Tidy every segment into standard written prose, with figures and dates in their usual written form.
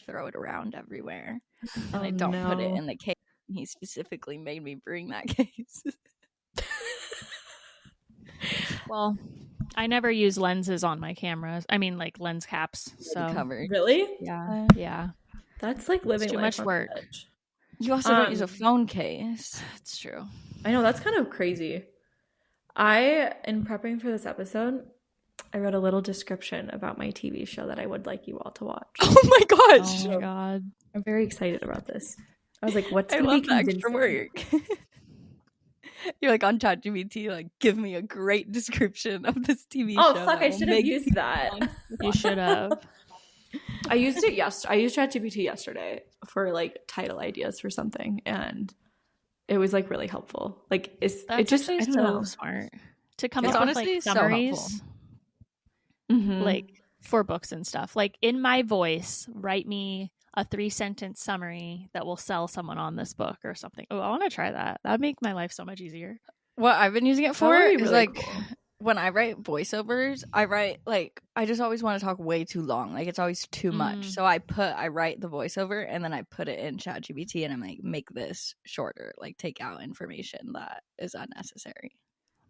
throw it around everywhere. And Oh, I don't put it no. in the case. He specifically made me bring that case. Well, I never use lenses on my cameras. I mean, like lens caps. So Covered. Really? yeah. That's like living too life much on work. the edge. You also don't use a phone case. It's true. I know, that's kind of crazy. In prepping for this episode, I wrote a little description about my TV show that I would like you all to watch. Oh my gosh. Oh my god. I'm very excited about this. I was like, what's I going to love be the convincing? extra work. You're like on ChatGPT, like, give me a great description of this TV show. Oh, fuck, I should have used that. You should have. I used ChatGPT yesterday for like title ideas for something, and it was like really helpful. Like That's it just I actually don't so know. smart to come It's up with honestly like so summaries, Mhm. like for books and stuff. Like in my voice, write me a 3-sentence summary that will sell someone on this book or something. Oh, I want to try that. That would make my life so much easier. What I've been using it That for would be is really like cool. when I write voiceovers, I write like I just always want to talk way too long. Like it's always too much. So I write the voiceover and then I put it in ChatGPT and I'm like, make this shorter. Like take out information that is unnecessary.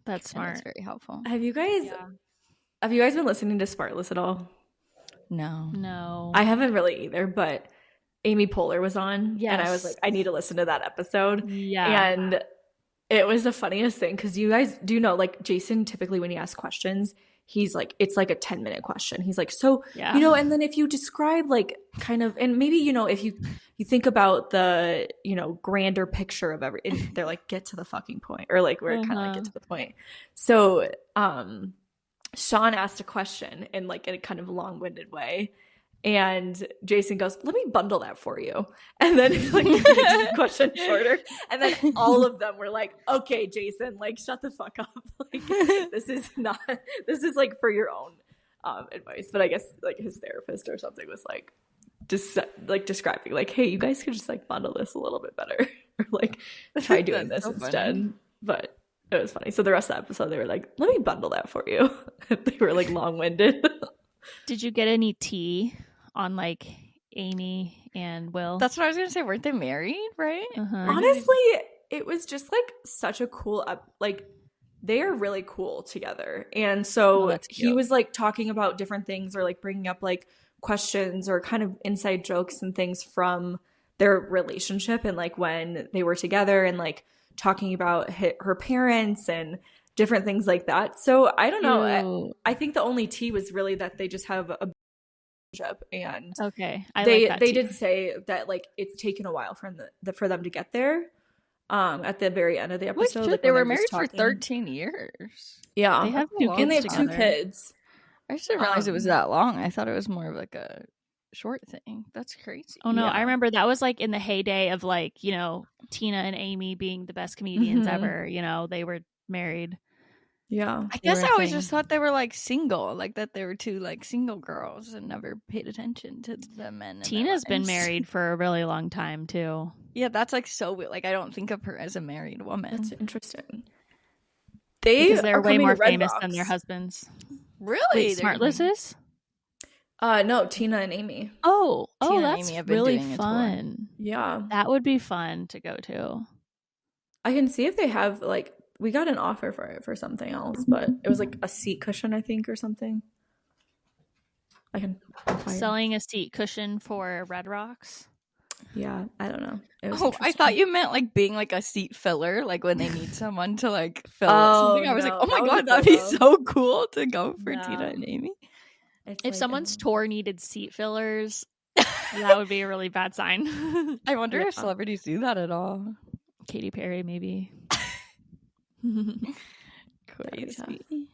That's And smart. it's very helpful. Have you guys been listening to Smartless at all? No. I haven't really either, but Amy Poehler was on, and I was like, I need to listen to that episode. Yeah. And it was the funniest thing because you guys do know, like Jason, typically when he asks questions, he's like, it's like a 10-minute question. He's like, so, you know, and then if you describe like kind of, and maybe, you know, if you think about the, you know, grander picture of and they're like, get to the fucking point, or like, we're kind of like, get to the point. So, Sean asked a question in like a kind of long-winded way. And Jason goes, let me bundle that for you. And then like makes the question shorter. And then all of them were like, okay, Jason, like shut the fuck up. Like this is like for your own advice. But I guess like his therapist or something was like just like describing like, hey, you guys could just like bundle this a little bit better. Or like try doing this instead. Funny. But it was funny. So the rest of the episode they were like, let me bundle that for you. They were like long-winded. Did you get any tea on like Amy and Will? That's what I was gonna say. Weren't they married, right? Honestly, it was just like such a cool like they are really cool together. And so he was like talking about different things or like bringing up like questions or kind of inside jokes and things from their relationship and like when they were together and like talking about her parents and different things like that. So I don't know. I think the only tea was really that they just have a relationship, and they did say that like it's taken a while for them to get there. At the very end of the episode, like, they were married for 13 years. Yeah, they have 2 kids. And they have together. 2 kids. I just didn't realize it was that long. I thought it was more of like a short thing. That's crazy. Oh no, I remember that was like in the heyday of like, you know, Tina and Amy being the best comedians ever. You know, they were married. Yeah, I guess I always just thought they were like single, like that they were 2 like single girls and never paid attention to the men. Tina's been married for a really long time too. Yeah, that's like so weird. Like I don't think of her as a married woman. That's interesting. Because they're way more famous than their husbands. Really? Wait, Smartless is? No, Tina and Amy. Oh, Tina that's really fun. Yeah, that would be fun to go to. I can see if they have like. We got an offer for it for something else, but it was like a seat cushion, I think, or something. I can selling a seat cushion for Red Rocks. Yeah, I don't know. I thought you meant like being like a seat filler, like when they need someone to like fill something. I was like, oh my god, that'd be so cool to go for Tina and Amy. If like, someone's tour needed seat fillers, that would be a really bad sign. I wonder if celebrities do that at all. Katy Perry, maybe. Crazy.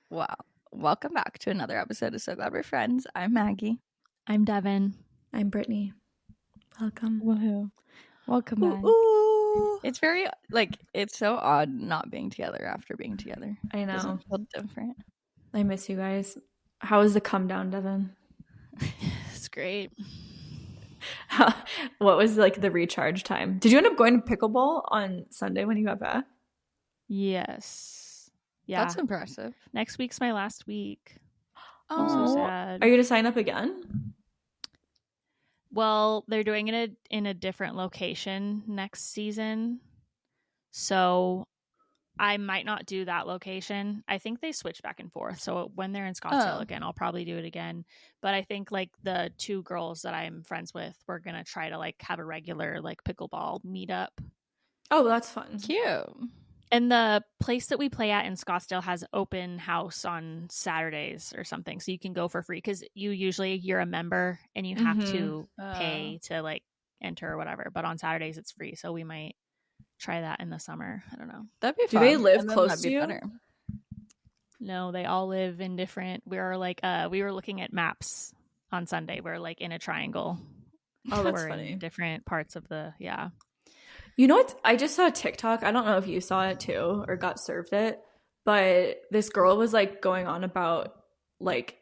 Wow. Welcome back to another episode of So Glad We're Friends. I'm Maggie. I'm Devin. I'm Brittany. Welcome. Woohoo. Welcome back. It's very like it's so odd not being together after being together. I know. It doesn't feel different. I miss you guys. How was the come down, Devin? It's great. What was like the recharge time? Did you end up going to pickleball on Sunday when you got back? Yes. Yeah. That's impressive. Next week's my last week. Oh, I'm so sad. Are you going to sign up again? Well, they're doing it in a different location next season. So I might not do that location. I think they switch back and forth. So when they're in Scottsdale again, I'll probably do it again. But I think like the 2 girls that I'm friends with, we're going to try to like have a regular like pickleball meetup. Oh, that's fun. Cute. And the place that we play at in Scottsdale has open house on Saturdays or something. So you can go for free because you're a member and you have to pay to like enter or whatever. But on Saturdays it's free. So we might try that in the summer. I don't know. That'd be fun. Do they live close to you? Better. No, they all live in different. We're like we were looking at maps on Sunday. We're like in a triangle. Oh, that's funny. In different parts of the You know what? I just saw a TikTok. I don't know if you saw it too or got served it, but this girl was like going on about like,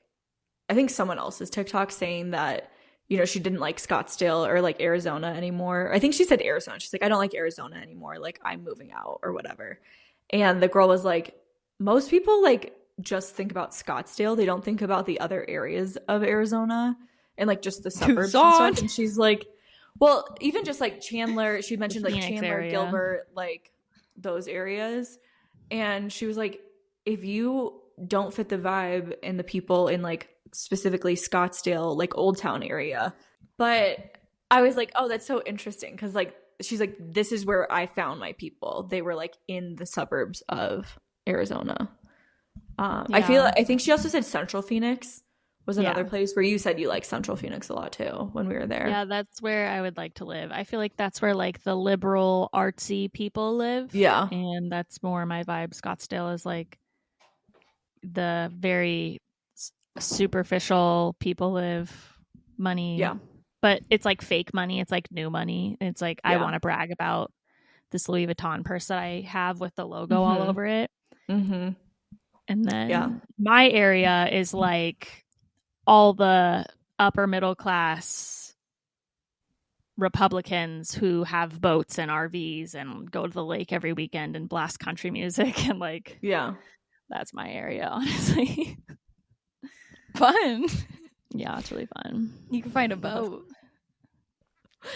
I think someone else's TikTok saying that, you know, she didn't like Scottsdale or like Arizona anymore. I think she said Arizona. She's like, I don't like Arizona anymore. Like I'm moving out or whatever. And the girl was like, most people like just think about Scottsdale. They don't think about the other areas of Arizona and like just the suburbs and stuff. And she's like, well, even just like Chandler, she mentioned like Chandler, area. Gilbert, like those areas. And she was like, if you don't fit the vibe and the people in like specifically Scottsdale, like Old Town area. But I was like, oh, that's so interesting. Because like, she's like, this is where I found my people. They were like in the suburbs of Arizona. I think she also said Central Phoenix was another place where you said you like Central Phoenix a lot too when we were there. Yeah, that's where I would like to live. I feel like that's where like the liberal artsy people live. Yeah. And that's more my vibe. Scottsdale is like the very superficial people live money. Yeah. But it's like fake money. It's like new money. It's like I want to brag about this Louis Vuitton purse that I have with the logo all over it. Mm-hmm. And then my area is like all the upper middle class Republicans who have boats and RVs and go to the lake every weekend and blast country music and like that's my area, honestly. Fun. Yeah, it's really fun. You can find a boat.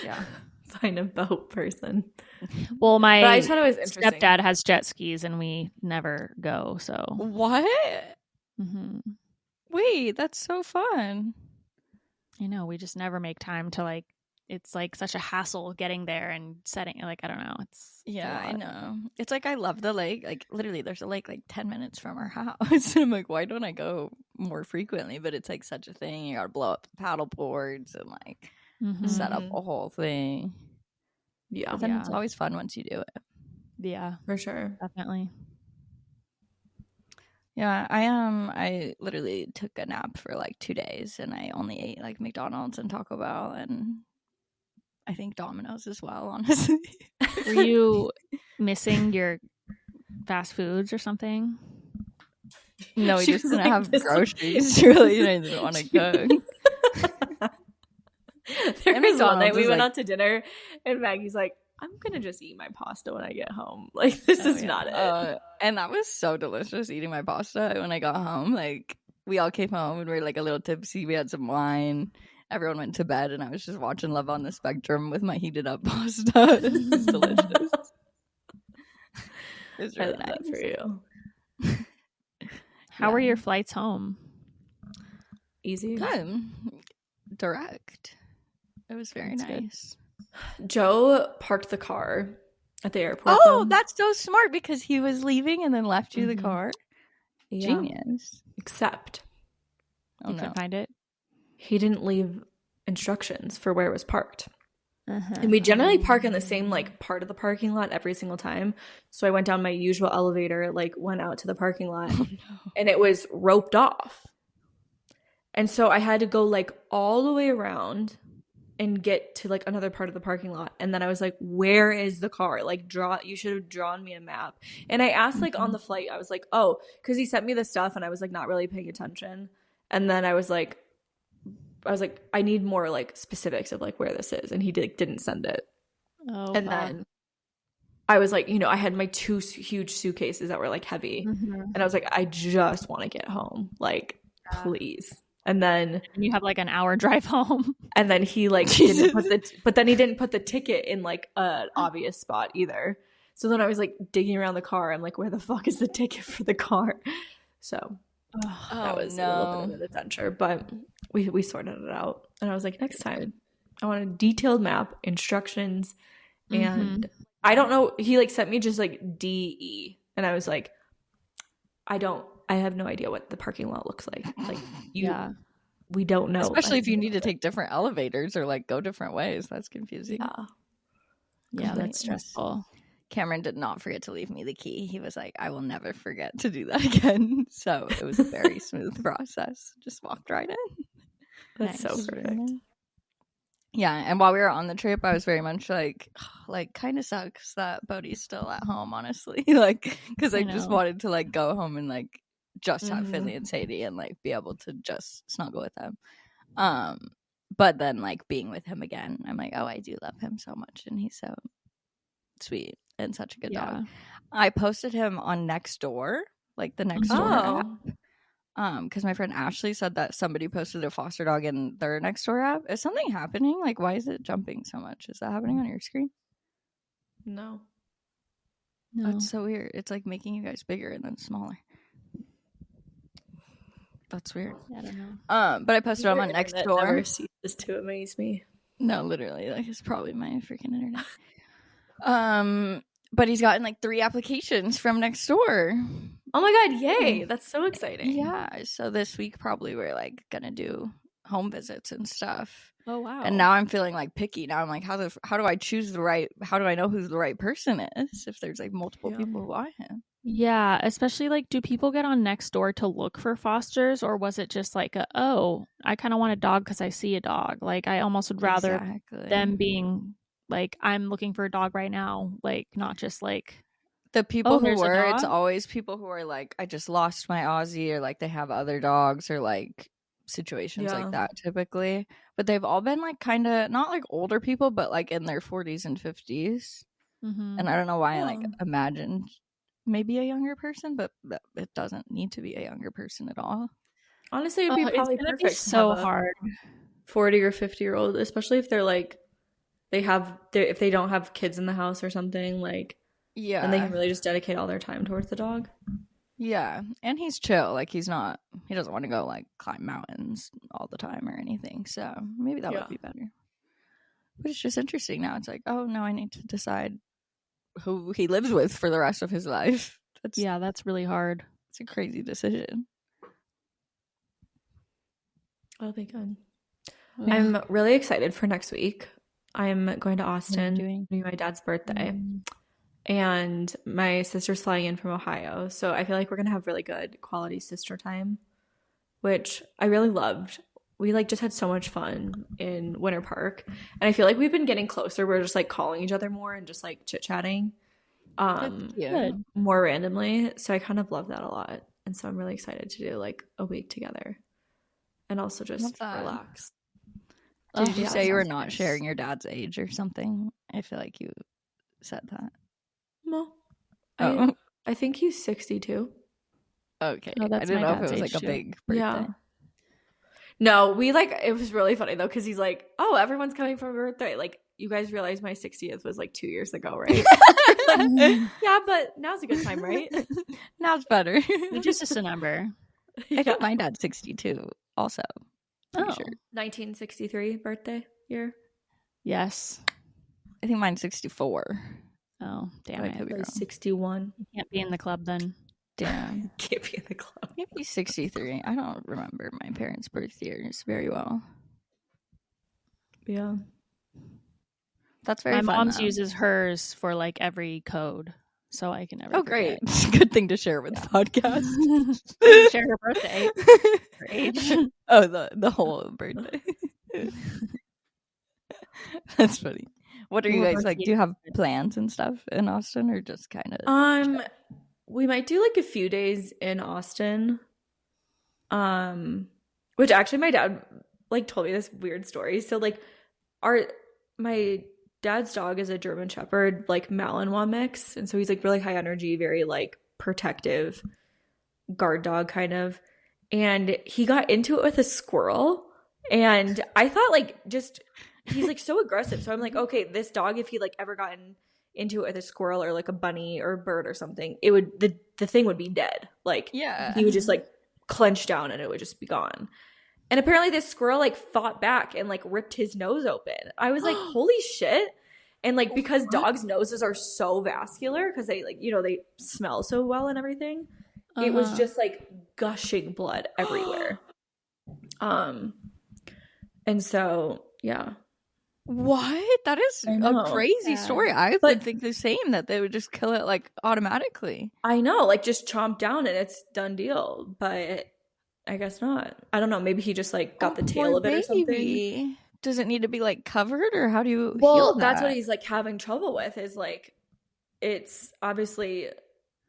Yeah. Find a boat person. Well, my I just thought it was interesting. Stepdad has jet skis and we never go, so. What? Mm-hmm. Wait, that's so fun. I know, we just never make time to like, it's like such a hassle getting there and setting, like, I don't know. It's I know. It's like I love the lake. Like literally there's a lake like 10 minutes from our house. I'm like, why don't I go more frequently? But it's like such a thing. You gotta blow up the paddle boards and like set up a whole thing. Yeah. But then it's always fun once you do it. Yeah. For sure. Definitely. Yeah, I literally took a nap for like 2 days and I only ate like McDonald's and Taco Bell and I think Domino's as well, honestly. Were you missing your fast foods or something? No, we just didn't have groceries. Really, I didn't want to cook. There was one night we went out to dinner and Maggie's like, I'm going to just eat my pasta when I get home. Like, this is not it. And that was so delicious, eating my pasta when I got home. Like, we all came home and we were like a little tipsy. We had some wine. Everyone went to bed and I was just watching Love on the Spectrum with my heated up pasta. It was delicious. It was really nice. That for you. How were your flights home? Easy. Good. Direct. It was very nice. Joe parked the car at the airport. Oh, that's so smart because he was leaving and then left you the car. Yeah. Genius. Except you couldn't find it. He didn't leave instructions for where it was parked. And we generally park in the same like part of the parking lot every single time. So I went down my usual elevator, like went out to the parking lot and it was roped off. And so I had to go like all the way around and get to like another part of the parking lot. And then I was like, where is the car? Like you should have drawn me a map. And I asked like on the flight, I was like, oh, because he sent me the stuff and I was like not really paying attention. And then I was like, I need more like specifics of like where this is. And he didn't send it. Oh, and then I was like, I had my 2 huge suitcases that were like heavy. And I was like, I just want to get home. Like, please. And then you have like an hour drive home. And then he like didn't put the ticket in like an obvious spot either. So then I was like digging around the car. I'm like, where the fuck is the ticket for the car? So that was a little bit of an adventure, but we sorted it out. And I was like, next time I want a detailed map, instructions, and I don't know. He like sent me just like DE, and I was like, I have no idea what the parking lot looks like. Like we don't know. Especially if you need to take different elevators or like go different ways. That's confusing. Yeah, that's stressful. Cameron did not forget to leave me the key. He was like, I will never forget to do that again. So it was a very smooth process. Just walked right in. That's so perfect. Yeah, and while we were on the trip, I was very much like kind of sucks that Bodhi's still at home, honestly. Like, because I just wanted to like go home and like just have Finley and Sadie and like be able to just snuggle with them. But then like being with him again, I'm like, oh, I do love him so much, and he's so sweet and such a good dog. I posted him on Nextdoor, like the Nextdoor app. Because my friend Ashley said that somebody posted a foster dog in their Nextdoor app. Is something happening? Like, why is it jumping so much? Is that happening on your screen? No. That's so weird. It's like making you guys bigger and then smaller. That's weird. I don't know. But I posted him on Nextdoor. Never ceases to amaze me. No, literally, like it's probably my freaking internet. But he's gotten like 3 applications from Nextdoor. Oh my god, yay! That's so exciting. Yeah, so this week probably we're like gonna do home visits and stuff. Oh wow. And now I'm feeling like picky. Now I'm like, how do I choose how do I know who the right person is if there's like multiple people who want him? Yeah, especially like, do people get on Nextdoor to look for fosters, or was it just like I kind of want a dog because I see a dog? Like I almost would rather them being like, I'm looking for a dog right now, like not just like the people who were. It's always people who are like, I just lost my Aussie, or like they have other dogs, or like situations like that typically. But they've all been like kind of not like older people, but like in their 40s and 50s. And I don't know why I like imagined maybe a younger person, but it doesn't need to be a younger person at all. Honestly, it'd be probably perfect. Be so hard. 40 or 50-year-old, especially if they're like if they don't have kids in the house or something, like and they can really just dedicate all their time towards the dog. Yeah, and he's chill. Like he doesn't want to go like climb mountains all the time or anything. So maybe that would be better. But it's just interesting now. It's like, oh no, I need to decide who he lives with for the rest of his life. That's really hard. It's a crazy decision. That'll be good. Yeah. I'm really excited for next week. I'm going to Austin for my dad's birthday. And my sister's flying in from Ohio. So I feel like we're going to have really good quality sister time, which I really loved. We like just had so much fun in Winter Park. And I feel like we've been getting closer. We're just like calling each other more and just like chit-chatting more randomly. So I kind of love that a lot. And so I'm really excited to do like a week together and also just relax. Did you say you were not sharing your dad's age or something? I feel like you said that. No. I think he's 62. Okay. I didn't know if it was like a big birthday. Yeah. No, it was really funny though, because he's like, oh, everyone's coming for a birthday. Like, you guys realize my 60th was like 2 years ago, right? Yeah, but now's a good time, right? Now's better. It's just a number. I think my dad's 62 also. Sure. 1963 birthday year. Yes. I think mine's 64. Oh, damn it. I could be 61. You can't be in the club then. Damn. Can't be in the club. Maybe 63. I don't remember my parents' birth years very well. Yeah. That's very fun. My mom's uses hers for like every code. So I can never forget. Great. Good thing to share with the podcast. Share her birthday. Her age. Oh, the whole birthday. That's funny. What are you guys like? Do you have plans and stuff in Austin, or just kind of? We might do like a few days in Austin. Which actually my dad like told me this weird story. So like my dad's dog is a German Shepherd, like Malinois mix, and so he's like really high energy, very like protective guard dog kind of. and he got into it with a squirrel. And I thought like he's like so aggressive. So I'm like, okay, this dog, if he like ever gotten into it with a squirrel or like a bunny or a bird or something, it would the thing would be dead. Like he would just like clench down and it would just be gone. And apparently this squirrel like fought back and like ripped his nose open. I was like, holy shit. And like because dogs' noses are so vascular because they like, you know, they smell so well and everything, it was just like gushing blood everywhere. And so yeah. What? That is a crazy story. I would think the same, that they would just kill it like automatically. I know, like just chomp down and it's done deal. But I guess not. I don't know. Maybe he just like got the tail of it or something. Does it need to be like covered, or how do you Well, heal that? That's what he's like having trouble with, is like it's obviously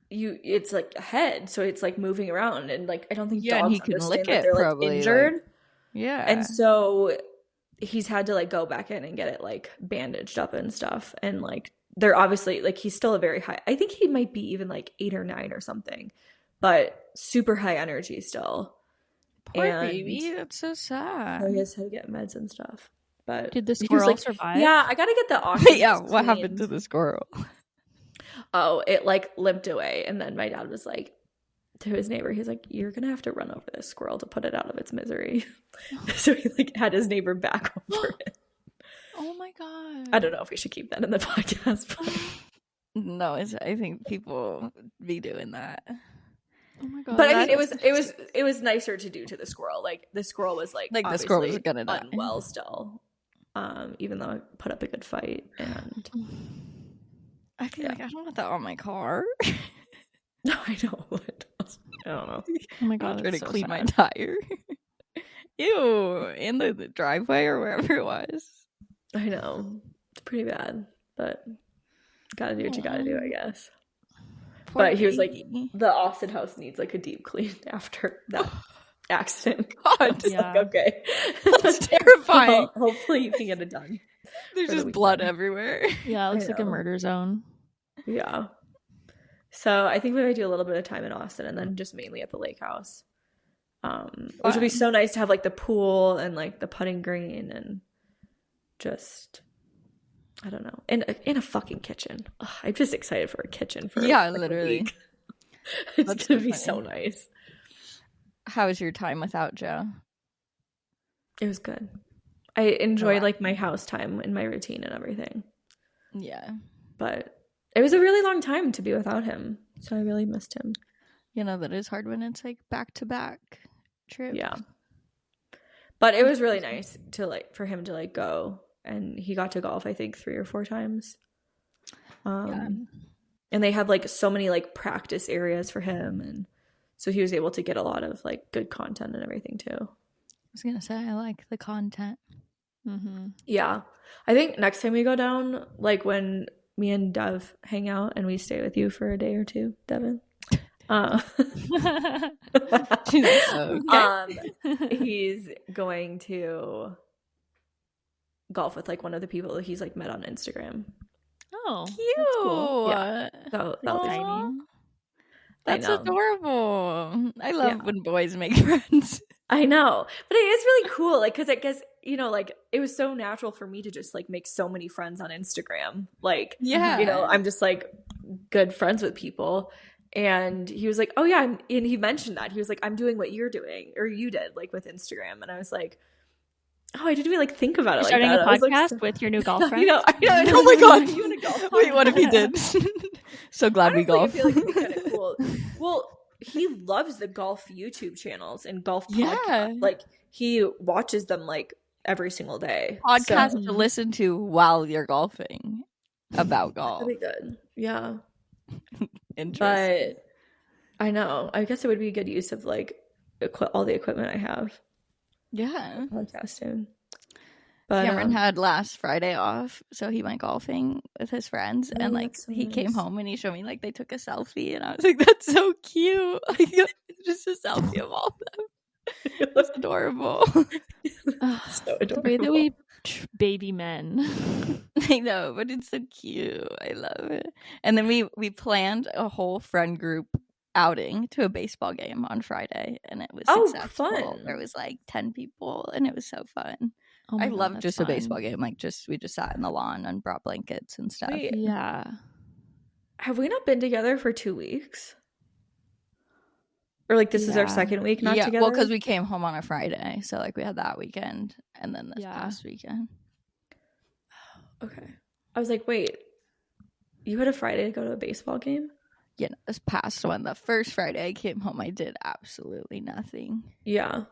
it's like a head, so it's like moving around, and like I don't think dogs and he can lick it, they're probably, like injured. Like, yeah. And so he's had to like go back in and get it like bandaged up and stuff. And like they're obviously like he's still a very high, I think he might be even like 8 or 9 or something, but super high energy still. Poor baby, that's so sad. So he has to get meds and stuff. But did the squirrel survive? Yeah, I gotta get the oxygen. Yeah, what happened to the squirrel? Oh, it like limped away, and then my dad was like to his neighbor, he's like, "You're gonna have to run over this squirrel to put it out of its misery." So he like had his neighbor back over it. Oh my god! I don't know if we should keep that in the podcast. But... No, I think people be doing that. Oh my god! But I mean, it was nicer to do to the squirrel. Like the squirrel was like the squirrel was gonna die. Unwell still, even though I put up a good fight. And I feel like I don't want that on my car. No, I know. I don't know. Oh my god! I'm trying to clean my tire. Ew, in the driveway or wherever it was. I know, it's pretty bad, but gotta do what you gotta do, I guess. But he was like, the Austin house needs like a deep clean after that accident. God, yeah. Like, okay, that's terrifying. Well, hopefully you can get it done. There's just blood everywhere. Yeah, it looks like a murder zone. Yeah. So I think we might do a little bit of time in Austin and then just mainly at the lake house. Which would be so nice to have like the pool and like the putting green and just, I don't know, in a fucking kitchen. Ugh, I'm just excited for a kitchen for like literally. It's gonna be so nice. How was your time without Joe? It was good. I enjoyed like my house time and my routine and everything. Yeah. But it was a really long time to be without him. So I really missed him. You know, that is hard when it's like back to back trips. Yeah. But it was really nice to like for him to like go, and he got to golf I think 3 or 4 times. And they have like so many like practice areas for him, and so he was able to get a lot of like good content and everything too. I was gonna say I like the content. Mm-hmm. Yeah, I think next time we go down, like when me and Dev hang out and we stay with you for a day or 2, Devin. He's going to golf with like one of the people that he's like met on Instagram. Oh, cute. That's cool. Yeah. So that'll be fun. That's adorable. I love when boys make friends. I know, but it is really cool. Like, cause I guess, you know, like it was so natural for me to just like make so many friends on Instagram. Like, you know, I'm just like good friends with people. And he was like, oh yeah. And he mentioned that he was like, I'm doing what you're doing, or you did, like with Instagram. And I was like, oh, I didn't really like think about it. Starting like that. a podcast with your new golf friend. I know. Oh my god, you want to golf? Wait, what if he did? So glad we golf. I feel like it'd be kind of cool. Well, he loves the golf YouTube channels and golf podcasts. Like he watches them like every single day. Podcasts to listen to while you're golfing about golf. That'd be good. Yeah. Interesting. But I know. I guess it would be a good use of like all the equipment I have. Yeah. Podcasting. But Cameron had last Friday off, so he went golfing with his friends, and like so he came home and he showed me like they took a selfie, and I was like, "That's so cute!" Like it's just a selfie of all of them. That's adorable. So adorable. The way that we baby men. I know, but it's so cute. I love it. And then we planned a whole friend group outing to a baseball game on Friday, and it was successful. Fun. There was like 10 people, and it was so fun. Oh my I God, love that's just fun. a baseball game. Like we just sat in the lawn and brought blankets and stuff. Wait, yeah. have we not been together for 2 weeks? Or like this is our second week not together? Well, because we came home on a Friday, so like we had that weekend and then this past weekend. Okay. I was like, wait, you had a Friday to go to a baseball game? Yeah, this past one, the first Friday I came home, I did absolutely nothing. Yeah.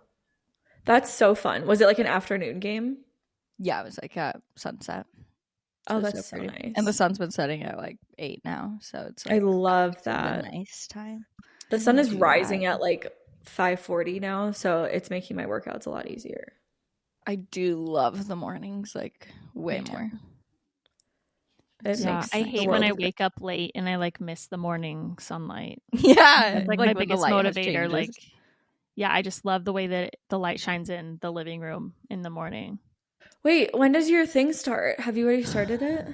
That's so fun. Was it like an afternoon game? Yeah, it was like at sunset. So oh, that's so nice. And the sun's been setting at like 8 now, so it's like I love that. a nice time. The sun is rising at like 5:40 now, so it's making my workouts a lot easier. I do love the mornings like way more. I hate when I wake up late and I like miss the morning sunlight. Yeah, it's like my biggest motivator. Like, yeah, I just love the way that the light shines in the living room in the morning. Wait, when does your thing start? Have you already started it?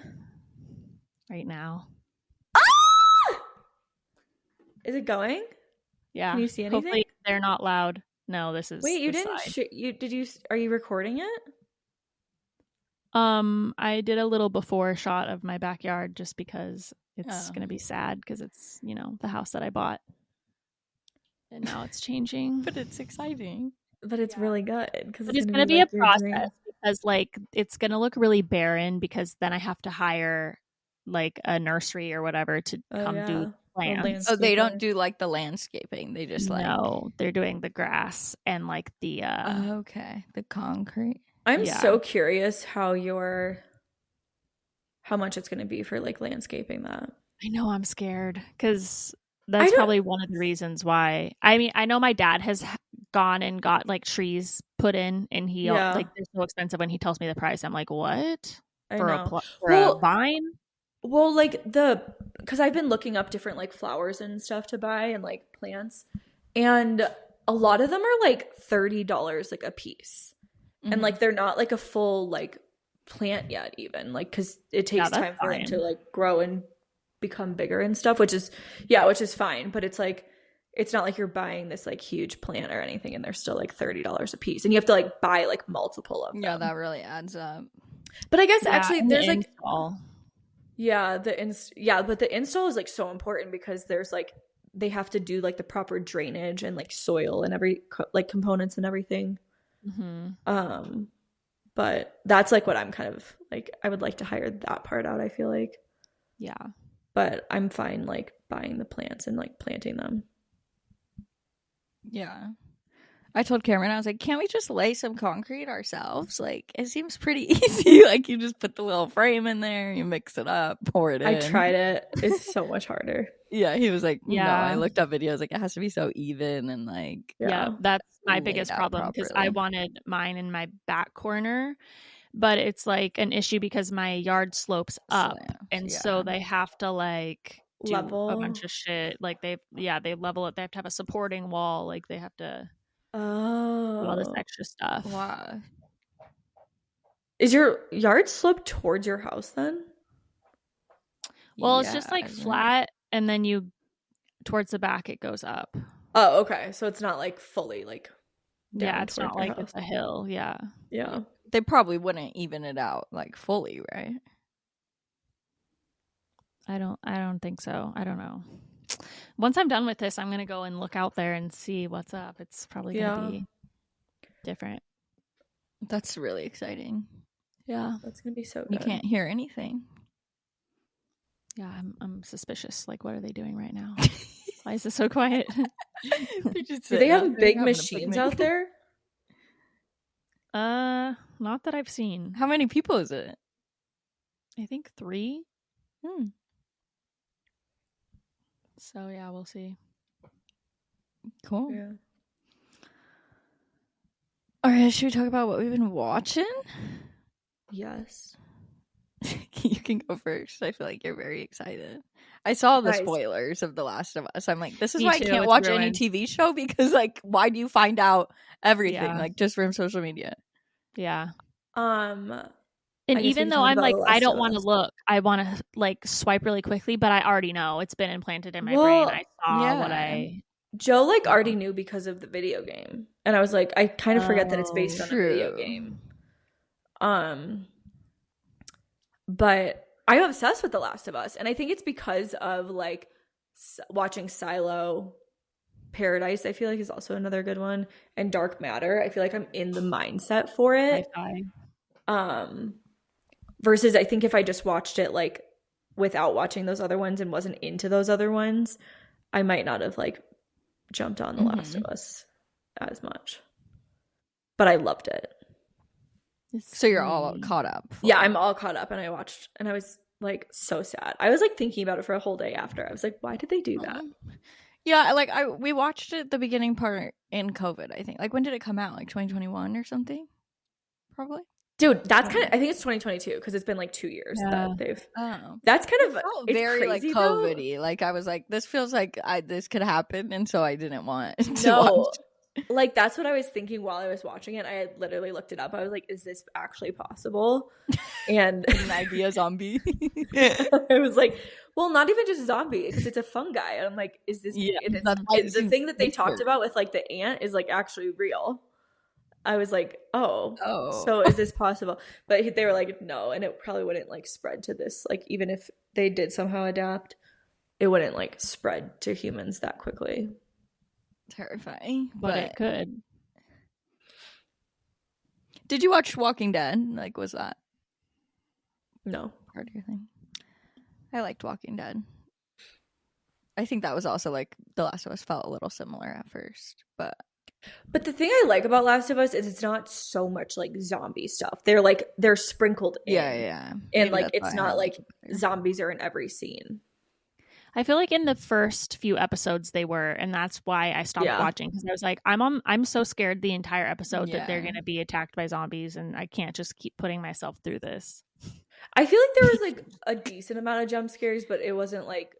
Right now. Is it going? Yeah. Can you see anything? Hopefully they're not loud. No, this is. Wait, you didn't. Are you recording it? I did a little before shot of my backyard just because it's gonna be sad because it's the house that I bought, and now it's changing. But it's exciting. But it's really good because it's gonna be a process because like it's gonna look really barren because then I have to hire like a nursery or whatever to come do plants. Oh, they don't do like the landscaping. They just no, they're doing the grass and like the the concrete. I'm so curious how much it's going to be for like landscaping that. I know, I'm scared because that's probably one of the reasons why. I mean, I know my dad has gone and got like trees put in, and he like they're so expensive. When he tells me the price, I'm like, what for a vine? Well, like because I've been looking up different like flowers and stuff to buy and like plants, and a lot of them are like $30 like a piece. And like they're not like a full like plant yet even like because it takes time for them to like grow and become bigger and stuff, which is fine, but it's like it's not like you're buying this like huge plant or anything and they're still like $30 a piece and you have to like buy like multiple of them. Yeah, that really adds up. But I guess actually there's like install. But the install is like so important because there's like they have to do like the proper drainage and like soil and every like components and everything. But that's like what I'm kind of like I would like to hire that part out, I feel like. Yeah. But I'm fine like buying the plants and like planting them. Yeah. I told Cameron, I was like, can't we just lay some concrete ourselves? Like, it seems pretty easy. Like, you just put the little frame in there, you mix it up, pour it in. I tried it. It's so much harder. Yeah, he was like, no. I looked up videos, like, it has to be so even and, like... Yeah, that's my biggest problem because I wanted mine in my back corner, but it's, like, an issue because my yard slopes up, and so they have to, like... do level a bunch of shit. Like, they level it. They have to have a supporting wall. Like, they have to... do all this extra stuff. Wow. Is your yard sloped towards your house then? Well, it's just like flat, and then you towards the back it goes up. Oh, okay. So it's not like fully like down it's not like it's a hill. Yeah. They probably wouldn't even it out like fully, right? I don't think so. I don't know. Once I'm done with this, I'm gonna go and look out there and see what's up. It's probably gonna be different. That's really exciting. Yeah, that's gonna be so good. You can't hear anything. Yeah, I'm suspicious. Like, what are they doing right now? Why is it so quiet? Do they have big machines out there? Not that I've seen. How many people is it? I think 3. So yeah, we'll see. Cool. Yeah. All right, should we talk about what we've been watching? Yes. You can go first. I feel like you're very excited. I saw the spoilers of The Last of Us. I'm like, this is why I can't watch any TV show because, like, why do you find out everything? Like, just from social media. Yeah. And even though I'm like, I don't want to look, I want to like swipe really quickly, but I already know it's been implanted in my brain. I saw what Joe like already knew because of the video game. And I was like, I kind of forget that it's based on a video game. But I'm obsessed with The Last of Us. And I think it's because of like watching Silo. Paradise, I feel like, is also another good one. And Dark Matter. I feel like I'm in the mindset for it. Versus I think if I just watched it like without watching those other ones and wasn't into those other ones, I might not have like jumped on The Last of Us as much. But I loved it. So you're all caught up? Yeah, I'm all caught up, and I watched, and I was like so sad. I was like thinking about it for a whole day after. I was like, why did they do that? Yeah, like we watched it the beginning part in COVID, I think. Like, when did it come out? Like 2021 or something? Probably. Dude, that's kind of, I think it's 2022 because it's been like 2 years that they've. Oh, that's kind of it's very crazy, like COVID-y. Like I was like, this feels like this could happen, and so I didn't want to watch. Like that's what I was thinking while I was watching it. I had literally looked it up. I was like, is this actually possible? And Maggie a zombie. I was like, well, not even just zombie, because it's a fungi. And I'm like, is this the thing that they talked about with like the ant is like actually real? I was like, oh, so is this possible? But they were like, no, and it probably wouldn't like spread to this. Like even if they did somehow adapt, it wouldn't like spread to humans that quickly. Terrifying, but it could. Did you watch Walking Dead? Like, was that no part of your thing? I liked Walking Dead. I think that was also like The Last of Us felt a little similar at first, but the thing I like about Last of Us is it's not so much like zombie stuff. They're sprinkled in. Yeah. And maybe like it's not like zombies are in every scene. I feel like in the first few episodes they were, and that's why I stopped watching, because I was like, I'm so scared the entire episode that they're going to be attacked by zombies, and I can't just keep putting myself through this. I feel like there was like a decent amount of jump scares, but it wasn't like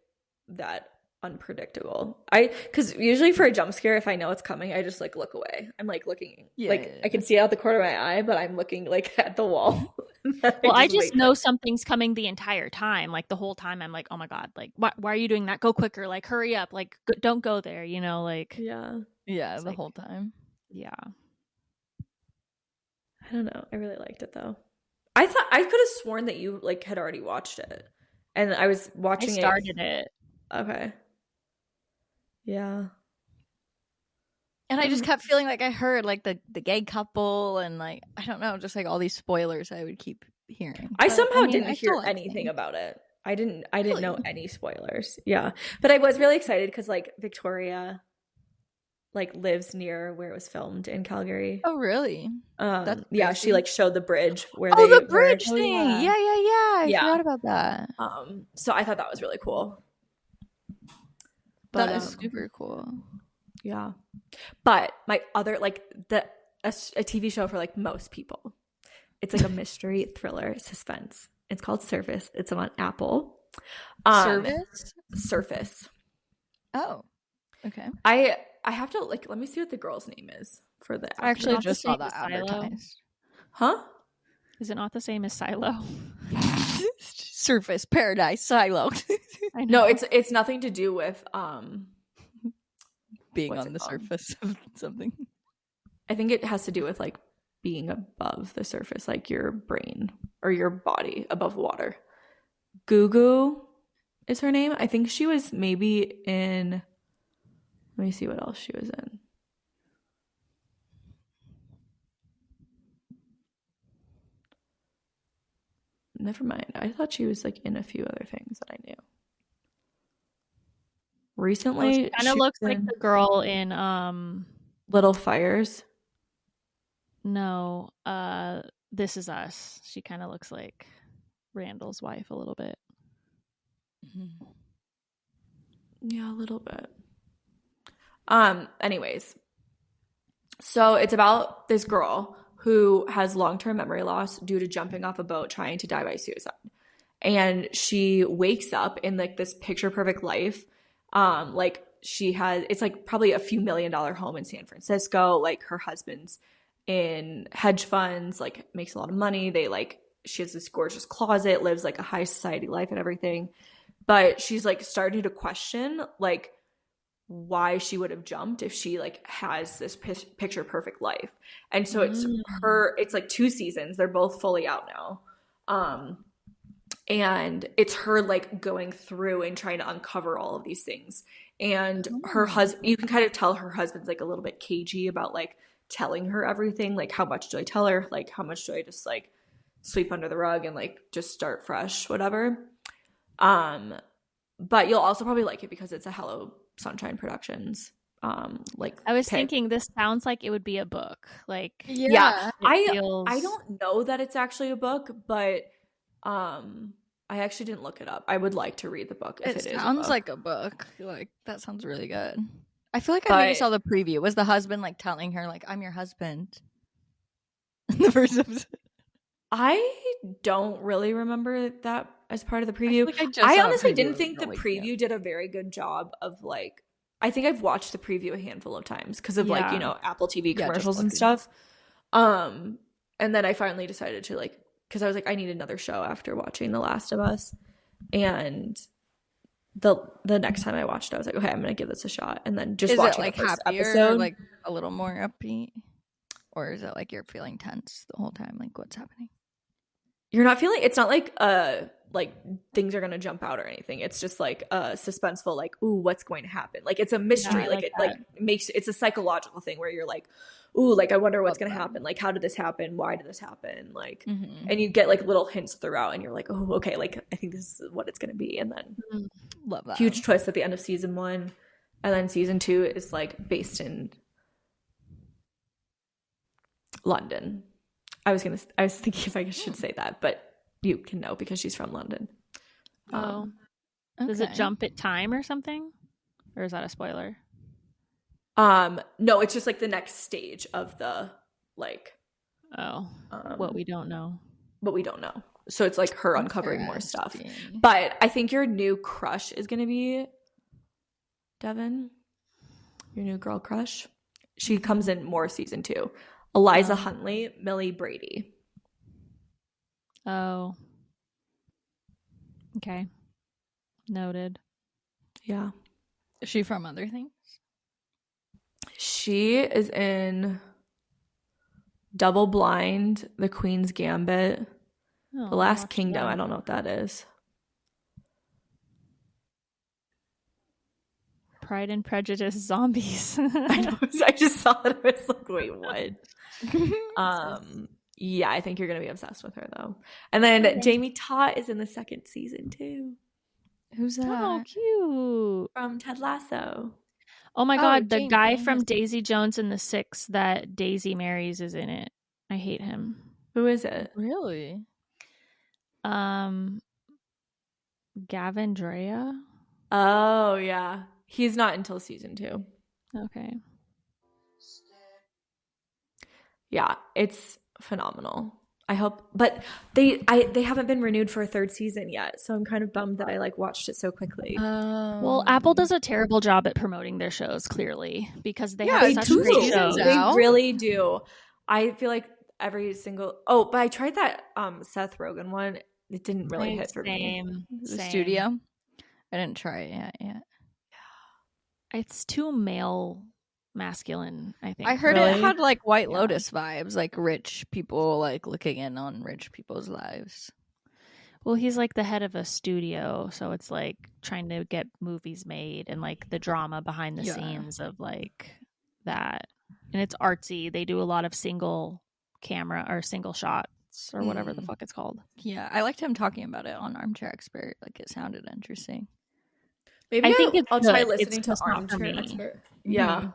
that unpredictable. Because usually for a jump scare, if I know it's coming, I just like look away. I'm like looking, I can see out the corner of my eye, but I'm looking like at the wall. Well, I just know something's coming the entire time. Like the whole time I'm like, oh my God, like why are you doing that? Go quicker, like hurry up, like don't go there, you know, like the like, whole time. Yeah. I don't know. I really liked it though. I thought I could have sworn that you like had already watched it. And I was watching it. I started it. Okay. Yeah. And I just kept feeling like I heard like the gay couple and like, I don't know, just like all these spoilers I would keep hearing. I somehow didn't hear anything about it. I didn't know any spoilers. Yeah. But I was really excited because like Victoria like lives near where it was filmed in Calgary. Oh really? Yeah, she like showed the bridge where the bridge thing. Yeah. I forgot about that. So I thought that was really cool. But that is super cool. Yeah. But my other like a TV show for like most people. It's like a mystery thriller suspense. It's called Surface. It's on Apple. Surface. Oh. Okay. I have to like let me see what the girl's name is for the I actually just saw that advertised. Huh? Is it not the same as Silo? Surface, Paradise, Silo. No, it's nothing to do with being on the surface of something. I think it has to do with like being above the surface, like your brain or your body above water. Gugu is her name. I think she was maybe in. Let me see what else she was in. Never mind. I thought she was like in a few other things that I knew. Recently, she kind of looks like the girl in Little Fires. No, This Is Us. She kind of looks like Randall's wife a little bit. Mm-hmm. Yeah, a little bit. Anyways, so it's about this girl who has long-term memory loss due to jumping off a boat trying to die by suicide. And she wakes up in like this picture perfect life. Like she has, it's like probably a few $1 million home in San Francisco. Like her husband's in hedge funds, like makes a lot of money. They like, she has this gorgeous closet, lives like a high society life and everything. But she's like starting to question like why she would have jumped if she like has this picture perfect life. And so it's like 2 seasons. They're both fully out now. And it's her like going through and trying to uncover all of these things. And her husband, you can kind of tell her husband's like a little bit cagey about like telling her everything. Like, how much do I tell her? Like, how much do I just like sweep under the rug and like just start fresh, whatever. But you'll also probably like it because it's a Hello Sunshine Productions. Like I was thinking this sounds like it would be a book. Like I don't know that it's actually a book, but I actually didn't look it up. I would like to read the book if it is. Sounds like a book. Like that sounds really good. I feel like I maybe saw the preview. Was the husband like telling her like I'm your husband? The first episode. I don't really remember that as part of the preview. I honestly didn't think the preview did a very good job of like, I think I've watched the preview a handful of times because of like, you know, Apple TV commercials and stuff. And then I finally decided to like, because I was like, I need another show after watching The Last of Us. And the next time I watched it, I was like, okay, I'm going to give this a shot. And then just watching like the first happier, episode. like a little more upbeat? Or is it like you're feeling tense the whole time? Like what's happening? You're not feeling, it's not like things are gonna jump out or anything. It's just like suspenseful, like, ooh, what's going to happen? Like it's a mystery. Yeah, like it that. Like makes, it's a psychological thing where you're like, ooh, like I wonder what's gonna happen. Like how did this happen? Why did this happen? Like and you get like little hints throughout and you're like, oh, okay, like I think this is what it's gonna be. And then love that. Huge twist at the end of season 1. And then season 2 is like based in London. I was thinking if I should say that, but you can know because she's from London. Does it jump at time or something? Or is that a spoiler? No, it's just like the next stage of the like what we don't know. So it's like her uncovering more stuff. But I think your new crush is going to be Devon. Your new girl crush. She comes in more season 2. Eliza Huntley, Millie Brady. Oh. Okay. Noted. Yeah. Is she from other things? She is in Double Blind, The Queen's Gambit, The Last Kingdom. That. I don't know what that is. Pride and Prejudice zombies. I know. I just saw it. I was like, wait, what? Yeah, I think you're gonna be obsessed with her though. And then Jamie Tott is in the 2nd season too. Who's that? Oh, cute. From Ted Lasso. Oh my god, the guy from Daisy Jones and the Six that Daisy marries is in it. I hate him. Who is it? Really? Gavin Drea. Oh yeah, he's not until season 2. Okay. Yeah, it's phenomenal. I hope, but they haven't been renewed for a 3rd season yet, so I'm kind of bummed that I like watched it so quickly. Well, Apple does a terrible job at promoting their shows, clearly, because they have such great shows. They really do. I feel like every single. Oh, but I tried that Seth Rogen one. It didn't really hit for me. The studio. I didn't try it yet. Yeah. It's too masculine, I think. I heard it had like White Lotus vibes, like rich people like looking in on rich people's lives. Well, he's like the head of a studio, so it's like trying to get movies made and like the drama behind the scenes of like that. And it's artsy. They do a lot of single camera or single shots or whatever the fuck it's called. Yeah, I liked him talking about it on Armchair Expert. Like it sounded interesting. Maybe I'll try listening to Armchair Expert. Yeah.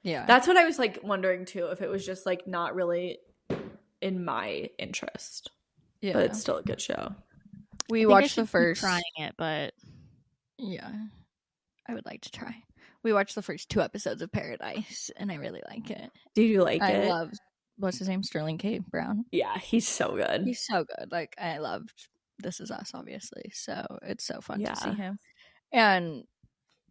Yeah. That's what I was like wondering too, if it was just like not really in my interest. Yeah. But it's still a good show. We watched the first trying it, but yeah. I would like to try. We watched the first 2 episodes of Paradise and I really like it. Do you like it? I love what's his name? Sterling K. Brown. Yeah, he's so good. He's so good. Like I loved This Is Us, obviously. So it's so fun to see him. And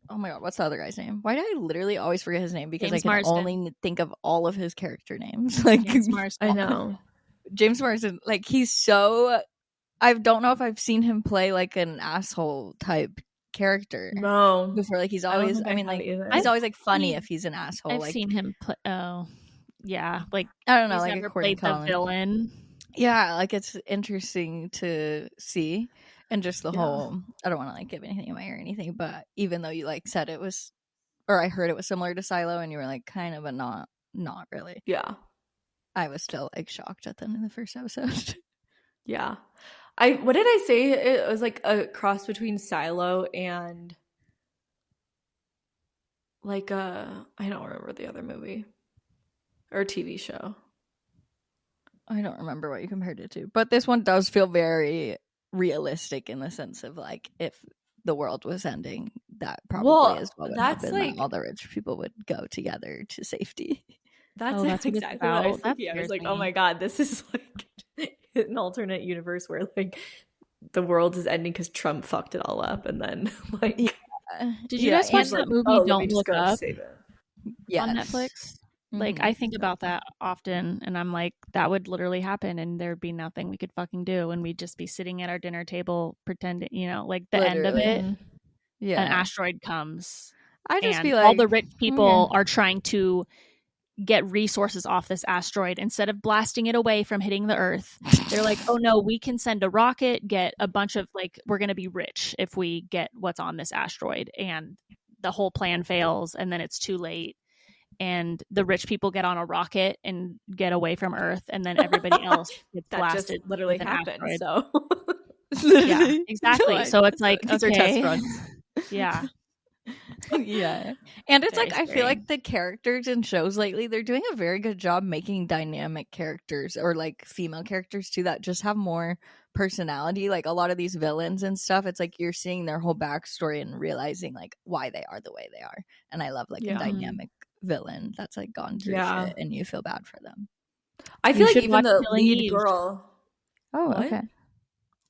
oh my god, what's the other guy's name? Why do I literally always forget his name? Because James I can only think of all of his character names. Like I know. James Marsden, like he's so. I don't know if I've seen him play like an asshole type character. No, before. Like he's always. I mean, like he's always like funny if he's an asshole. I've like seen him play. Oh, yeah. Like I don't know. he's Like never according played to the villain. Yeah, like it's interesting to see, and just the whole. I don't want to like give anything away or anything, but even though you like said it was, or I heard it was similar to Silo, and you were like kind of, but not really. Yeah, I was still like shocked at the end of the first episode. Yeah. What did I say? It was like a cross between Silo and like I don't remember the other movie or TV show. I don't remember what you compared it to, but this one does feel very realistic in the sense of like if the world was ending, that probably is what would happen. Like all the rich people would go together to safety. That's exactly what I was thinking. I was like, oh my God, this is like an alternate universe where like the world is ending because Trump fucked it all up, and then like did you guys watch that movie Don't Look Up on Netflix? Like I think about that often, and I'm like, that would literally happen, and there'd be nothing we could fucking do, and we'd just be sitting at our dinner table pretending, you know, like the end of it, an asteroid comes, I just and be like, all the rich people are trying to get resources off this asteroid instead of blasting it away from hitting the Earth. They're like, oh no, we can send a rocket, get a bunch of like, we're gonna be rich if we get what's on this asteroid, and the whole plan fails, and then it's too late. And the rich people get on a rocket and get away from Earth, and then everybody else gets that blasted. Just literally happened. So yeah, exactly. So it's like, these are test runs. Yeah. Yeah. And it's very like scary. I feel like the characters in shows lately, they're doing a very good job making dynamic characters, or like female characters too, that just have more personality. Like a lot of these villains and stuff, it's like you're seeing their whole backstory and realizing like why they are the way they are. And I love like a dynamic villain that's like gone through shit and you feel bad for them. I feel like even the lead girl. Oh, what? Okay.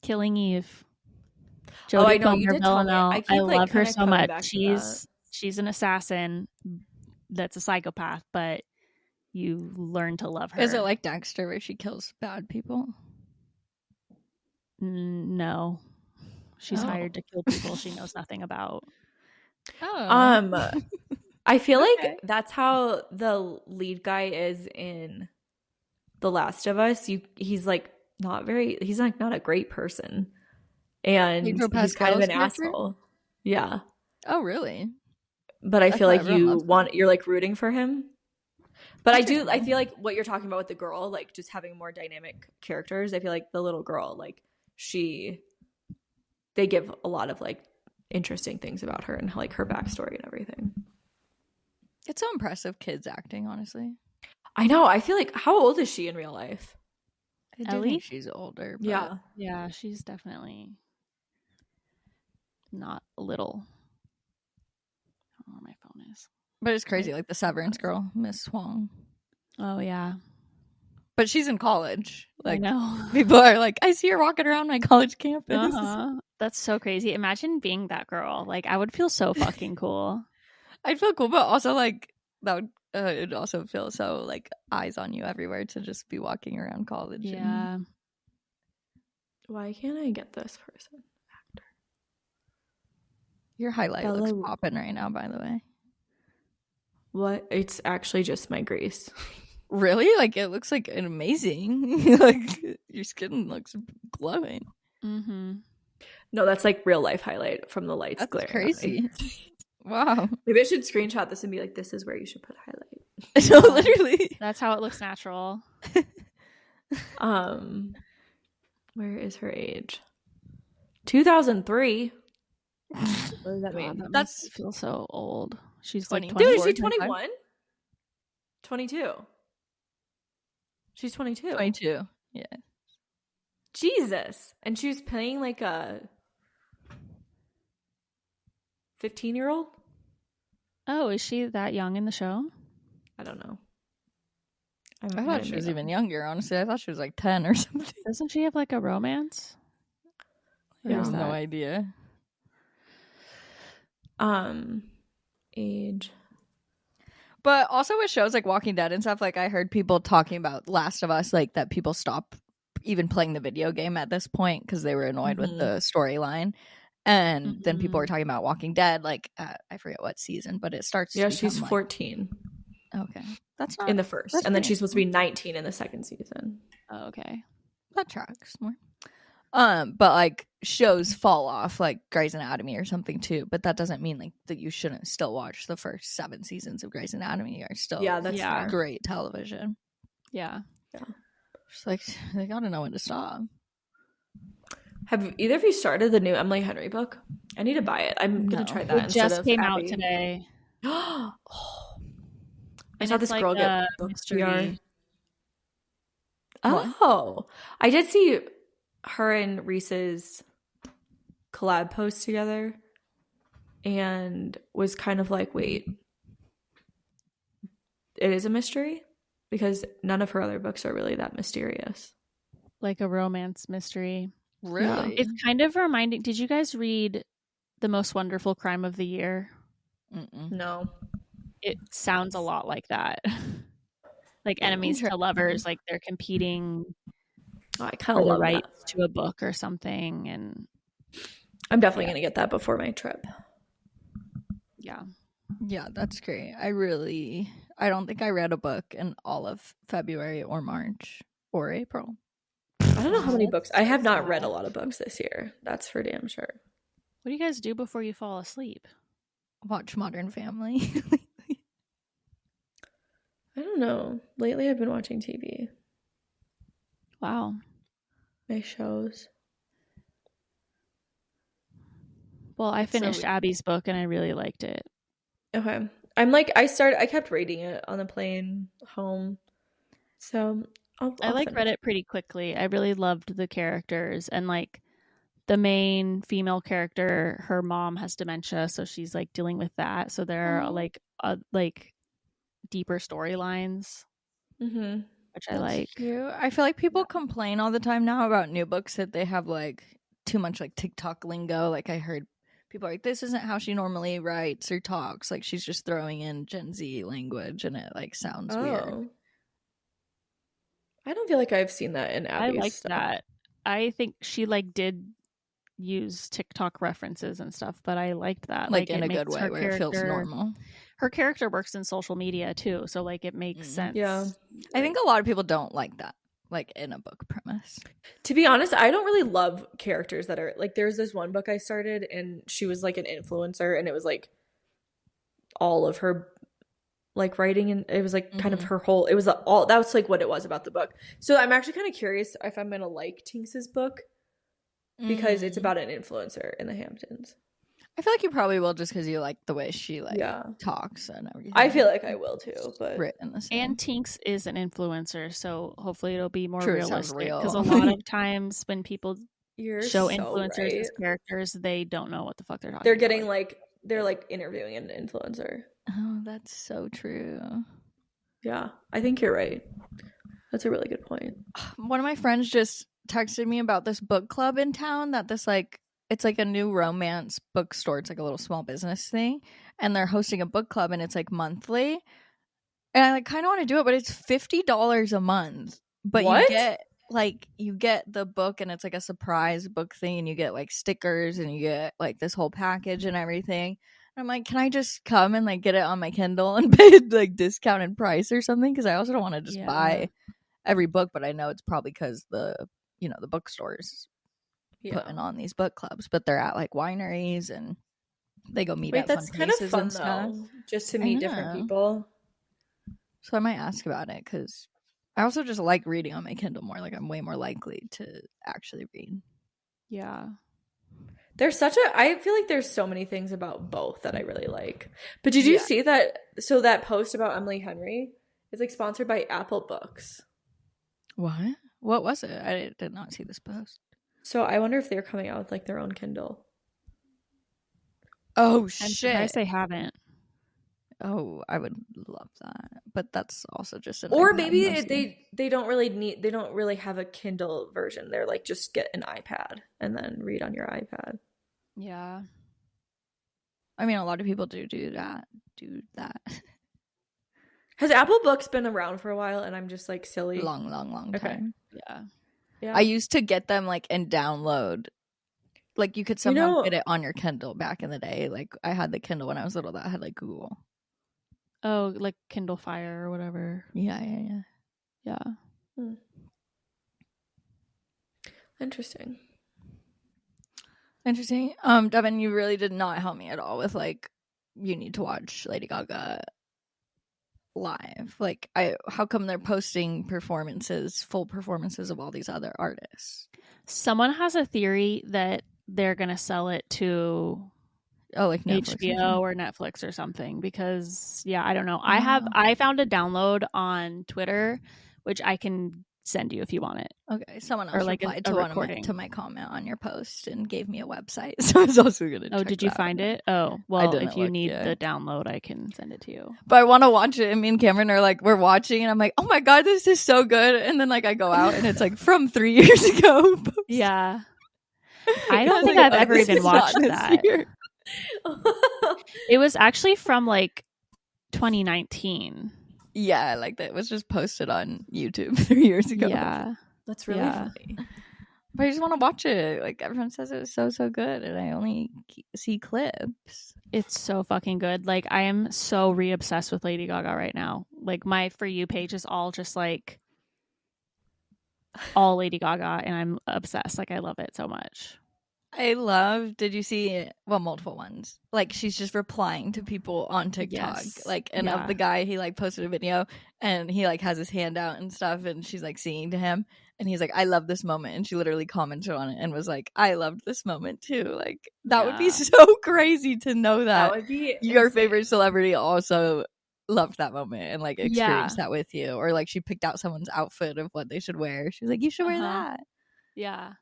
Killing Eve. Jodie I know, you did tell me. I love her so much. She's an assassin that's a psychopath, but you learn to love her. Is it like Dexter where she kills bad people? No. She's hired to kill people she knows nothing about. I feel like that's how the lead guy is in The Last of Us. He's like not a great person. And he's kind of an asshole. Yeah. Oh, really? But I feel like you're like rooting for him. But I feel like what you're talking about with the girl, like just having more dynamic characters, I feel like the little girl, like they give a lot of like interesting things about her and like her backstory and everything. It's so impressive kids acting, honestly. I know. I feel like, how old is she in real life? I do think she's older. But... Yeah, she's definitely not little. I don't know where my phone is. But it's crazy, like the Severance girl, Miss Huang. Oh, yeah. But she's in college. Like, I know. People are like, I see her walking around my college campus. That's so crazy. Imagine being that girl. Like, I would feel so fucking cool. I'd feel cool, but also like that would it'd also feel so like eyes on you everywhere to just be walking around college. Yeah. Why can't I get this person? Actor. Your highlight looks popping right now, by the way. What? It's actually just my Grace. Really? Like it looks like amazing. Like your skin looks glowing. Mm-hmm. No, that's like real life highlight from the lights. That's crazy. Wow. Maybe I should screenshot this and be like, this is where you should put highlight. No, literally. That's how it looks natural. Where is her age? 2003. What does that mean? That feels so old. She's 20. Like dude, is she 21? 22. She's 22. 22. Yeah. Jesus. And she was playing like a 15-year-old? Oh, is she that young in the show? I don't know. I thought she was even younger, honestly. I thought she was like 10 or something. Doesn't she have like a romance? I have no idea. Age. But also with shows like Walking Dead and stuff, like I heard people talking about Last of Us, like that people stop even playing the video game at this point because they were annoyed with the storyline. And then people were talking about Walking Dead, like I forget what season, but it starts. Yeah, to she's like, 14. Okay, that's not in the first, and then she's supposed to be 19 in the second season. Oh, okay, that tracks more. But like shows fall off, like Grey's Anatomy or something too. But that doesn't mean like that you shouldn't still watch the first 7 seasons of Grey's Anatomy. Are still that's fair. Great television. Yeah. Just like they gotta know when to stop. Have either of you started the new Emily Henry book? I need to buy it. I'm gonna try that. It just came out today. I saw this girl get book PR. Oh, I did see her and Reese's collab post together, and was kind of like, wait, it is a mystery? Because none of her other books are really that mysterious. Like a romance mystery. Really? It's kind of reminding. Did you guys read The Most Wonderful Crime of the Year? No. It sounds a lot like that. Like enemies to lovers, like they're competing I kind of love rights that. to a book or something. And I'm definitely going to get that before my trip. Yeah, that's great. I don't think I read a book in all of February or March or April. I don't know how many books. I have not read a lot of books this year. That's for damn sure. What do you guys do before you fall asleep? Watch Modern Family. I don't know. Lately I've been watching TV. Wow. My shows. Well, I finished Abby's book and I really liked it. Okay. I kept reading it on the plane home. So I'll read it pretty quickly. I really loved the characters, and like the main female character, her mom has dementia, so she's like dealing with that. So there are like deeper storylines, which I like. Cute. I feel like people complain all the time now about new books that they have like too much like TikTok lingo. Like I heard people are like, this isn't how she normally writes or talks. Like she's just throwing in Gen Z language and it like sounds weird. I don't feel like I've seen that in Abby's I like stuff. that. I think she like did use TikTok references and stuff, but I liked that. Like in a good way where it feels normal. Her character works in social media too, so like it makes sense. Yeah. I think a lot of people don't like that, like in a book premise. To be honest, I don't really love characters that are like, there's this one book I started and she was like an influencer, and it was like all of her like writing, and it was like kind of her whole, it was all, that was like what it was about the book. So I'm actually kind of curious if I'm gonna like Tinks's book, because it's about an influencer in the Hamptons. I feel like you probably will, just because you like the way she like talks and everything. I feel like I will too, but written the same. And Tinks is an influencer, so hopefully it'll be more realistic. Real. Because a lot of times when people show influencers as characters, they don't know what the fuck they're talking about. They're getting like, they're like interviewing an influencer. Oh, that's so true. Yeah, I think you're right. That's a really good point. One of my friends just texted me about this book club in town that this like, it's like a new romance bookstore. It's like a little small business thing, and they're hosting a book club, and it's like monthly. And I like kind of want to do it, but it's $50 a month. But you get the book, and it's like a surprise book thing, and you get like stickers, and you get like this whole package and everything. And I'm like, can I just come and like get it on my Kindle and pay like discounted price or something? Because I also don't want to just buy every book, but I know it's probably because the bookstores putting on these book clubs, but they're at like wineries and they go meet at that's fun kind of places fun and stuff. though, just to meet different people. So I might ask about it, because I also just like reading on my Kindle more. Like I'm way more likely to actually read. Yeah. I feel like there's so many things about both that I really like. But did you see that? So that post about Emily Henry is like sponsored by Apple Books. What was it? I did not see this post. So I wonder if they're coming out with like their own Kindle. Oh I'm shit! surprised they haven't. Oh, I would love that. But that's also just an or iPad maybe mostly. they don't really have a Kindle version. They're like, just get an iPad and then read on your iPad. Yeah. I mean, a lot of people do that. Has Apple Books been around for a while and I'm just like silly? Long time. Yeah. I used to get them like and download. Like you could somehow get it on your Kindle back in the day. Like I had the Kindle when I was little that had like Google. Oh, like Kindle Fire or whatever. Yeah. Interesting. Devin, you really did not help me at all with like you need to watch Lady Gaga live. Like how come they're posting full performances of all these other artists? Someone has a theory that they're gonna sell it to like Netflix HBO or Netflix or something, because I don't know. I found a download on Twitter which I can send you if you want it. Okay, someone else replied to my comment on your post and gave me a website, so I was also gonna. Oh, did you find it? Oh, well, if you need the download, I can send it to you. But I want to watch it, and me and Cameron are like, we're watching, and I'm like, oh my god, this is so good, and then like I go out, and it's like from 3 years ago. Yeah, I don't think I've ever even watched that. It was actually from like 2019. Yeah, like that was just posted on YouTube 3 years ago. Yeah, that's really funny. But I just want to watch it. Like everyone says it was so good, and I only see clips. It's so fucking good. Like I am so re-obsessed with Lady Gaga right now. Like my For You page is all just like all Lady Gaga, and I'm obsessed. Like I love it so much. Did you see multiple ones? Like she's just replying to people on TikTok. Yes. Like of the guy, he like posted a video and he like has his hand out and stuff, and she's like singing to him, and he's like, I love this moment, and she literally commented on it and was like, I loved this moment too. Like that would be so crazy to know that would be your insane. favorite celebrity also loved that moment and like experienced that with you, or like she picked out someone's outfit of what they should wear. She was like, you should wear that. Yeah.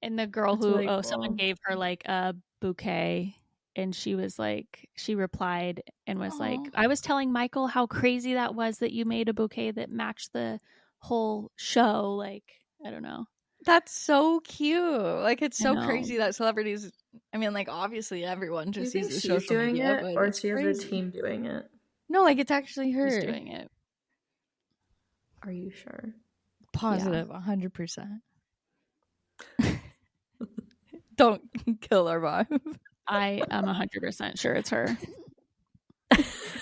And the girl someone gave her like a bouquet, and she was like, she replied and was like, I was telling Michael how crazy that was that you made a bouquet that matched the whole show. Like, I don't know. That's so cute. Like it's so crazy that celebrities, I mean, like obviously everyone just sees the social doing media, it, or she has a team doing it. No, like it's actually her. She's doing it. Are you sure? Positive, 100%. Don't kill our vibe. I am 100% sure it's her.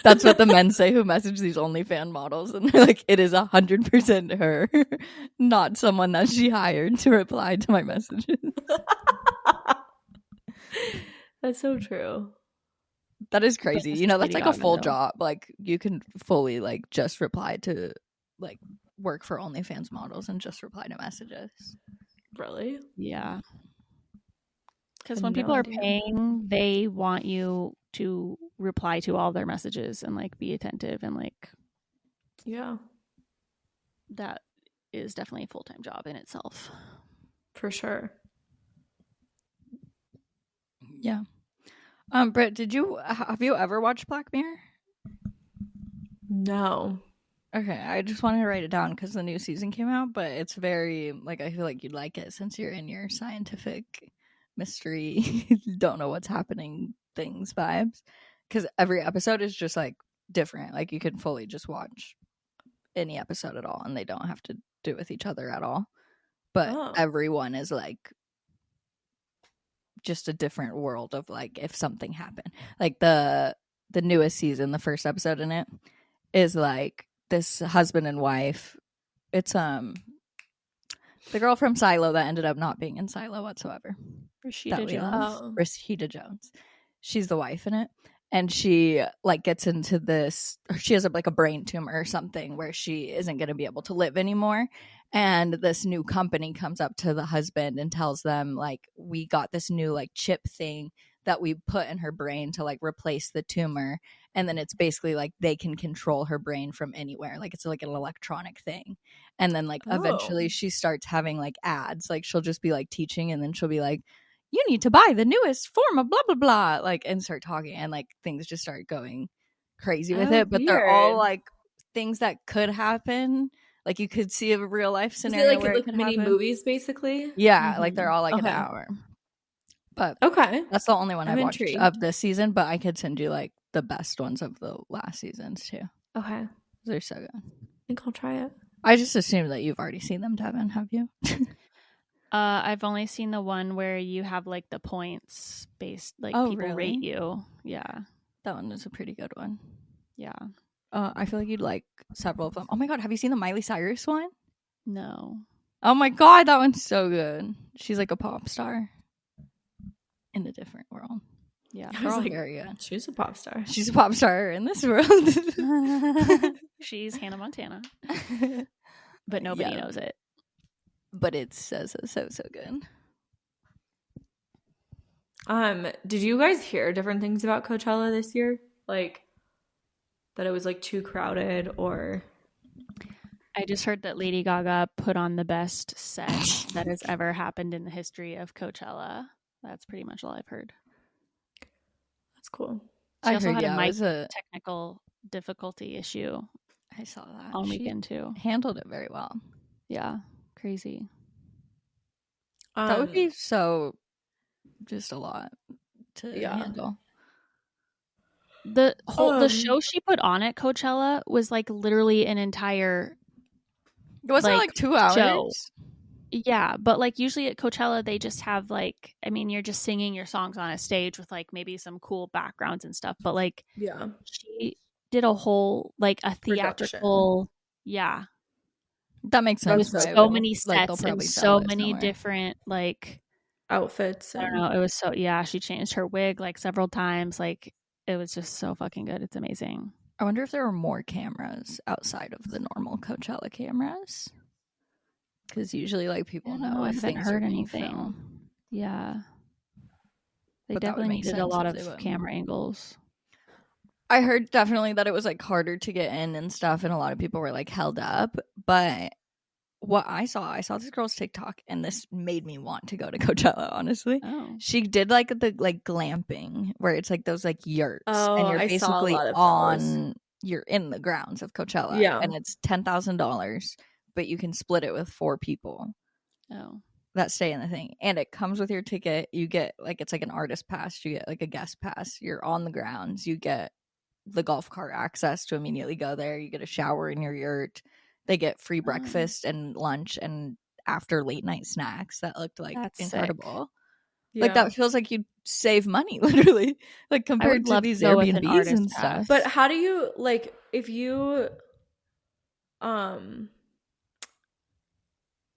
That's what the men say who message these OnlyFans models, and they're like, it is 100% her, not someone that she hired to reply to my messages. That's so true. That is crazy. You know, that's like a full job. Like you can fully like just reply to like work for OnlyFans models and just reply to messages. Really? Yeah. Because when people are paying, they want you to reply to all their messages and like be attentive, and like, yeah, that is definitely a full-time job in itself. For sure. Yeah. Britt, have you ever watched Black Mirror? No. Okay, I just wanted to write it down because the new season came out, but it's very like, I feel like you'd like it since you're in your scientific mystery don't know what's happening things vibes, because every episode is just like different. Like you can fully just watch any episode at all and they don't have to do with each other at all, but everyone is like just a different world of like if something happened. Like the newest season, the first episode in it is like this husband and wife. It's the girl from Silo that ended up not being in Silo whatsoever. Rashida Jones. She's the wife in it. And she like gets into this, she has like a brain tumor or something where she isn't going to be able to live anymore. And this new company comes up to the husband and tells them like, we got this new like chip thing that we put in her brain to like replace the tumor. And then it's basically like they can control her brain from anywhere. Like it's like an electronic thing. And then like eventually she starts having like ads. Like she'll just be like teaching, and then she'll be like, you need to buy the newest form of blah blah blah, like, and start talking, and like things just start going crazy with it. But they're all like things that could happen. Like you could see a real life scenario. Is it like mini movies basically? Yeah, like they're all like an hour. But that's the only one I've watched of this season. But I could send you like the best ones of the last seasons too. Okay, They're so good. I think I'll try it. I just assumed that you've already seen them, Devin. Have you? I've only seen the one where you have like the points based, like people rate you. Yeah, that one is a pretty good one. Yeah. I feel like you'd like several of them. Oh my god, have you seen the Miley Cyrus one? No. Oh my god, that one's so good. She's like a pop star in a different world. Yeah, I was like, very good. She's a pop star. She's a pop star in this world. She's Hannah Montana, but nobody knows it. But it's so good. Did you guys hear different things about Coachella this year? Like that it was like too crowded, or I just heard that Lady Gaga put on the best set that has ever happened in the history of Coachella. That's pretty much all I've heard. That's cool. She also had a mic technical difficulty issue. I saw that on weekend too. Handled it very well. Yeah, crazy. That would be so just a lot to handle. The whole the show she put on at Coachella was like literally an entire. Wasn't it like 2 hours? Show. Yeah, but like usually at Coachella they just have like, I mean, you're just singing your songs on a stage with like maybe some cool backgrounds and stuff. But like, she did a whole like a theatrical. Yeah, that makes sense. There was so many sets and so many different like outfits. I don't know. It was so she changed her wig like several times. Like it was just so fucking good. It's amazing. I wonder if there were more cameras outside of the normal Coachella cameras. Because usually, like, people know if things heard anything. Filmed. Yeah, they definitely needed a lot of camera angles. I heard definitely that it was like harder to get in and stuff, and a lot of people were like held up. But what I saw this girl's TikTok, and this made me want to go to Coachella. Honestly, she did like the glamping, where it's like those like yurts, and you're basically you're in the grounds of Coachella, and it's $10,000. But you can split it with 4 people that stay in the thing. And it comes with your ticket. You get, like, it's like an artist pass. You get, like, a guest pass. You're on the grounds. You get the golf cart access to immediately go there. You get a shower in your yurt. They get free breakfast and lunch and after late night snacks. That looked, like, incredible. Yeah. Like, that feels like you'd save money, literally. Like, compared to these Airbnbs and stuff. But how do you, like, if you,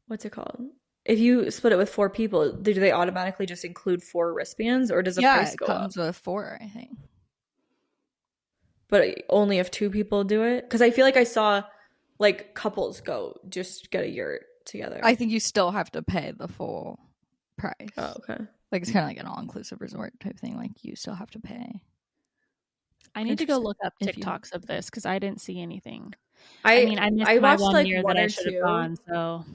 what's it called? If you split it with 4 people, do they automatically just include 4 wristbands, or does the price go up? Yeah, it comes with 4, I think. But only if 2 people do it? Because I feel like I saw, like, couples go just get a yurt together. I think you still have to pay the full price. Oh, okay. Like, it's kind of like an all-inclusive resort type thing. Like, you still have to pay. I need to go look up TikToks of this because I didn't see anything. I mean, I missed my one year that I should have gone, so...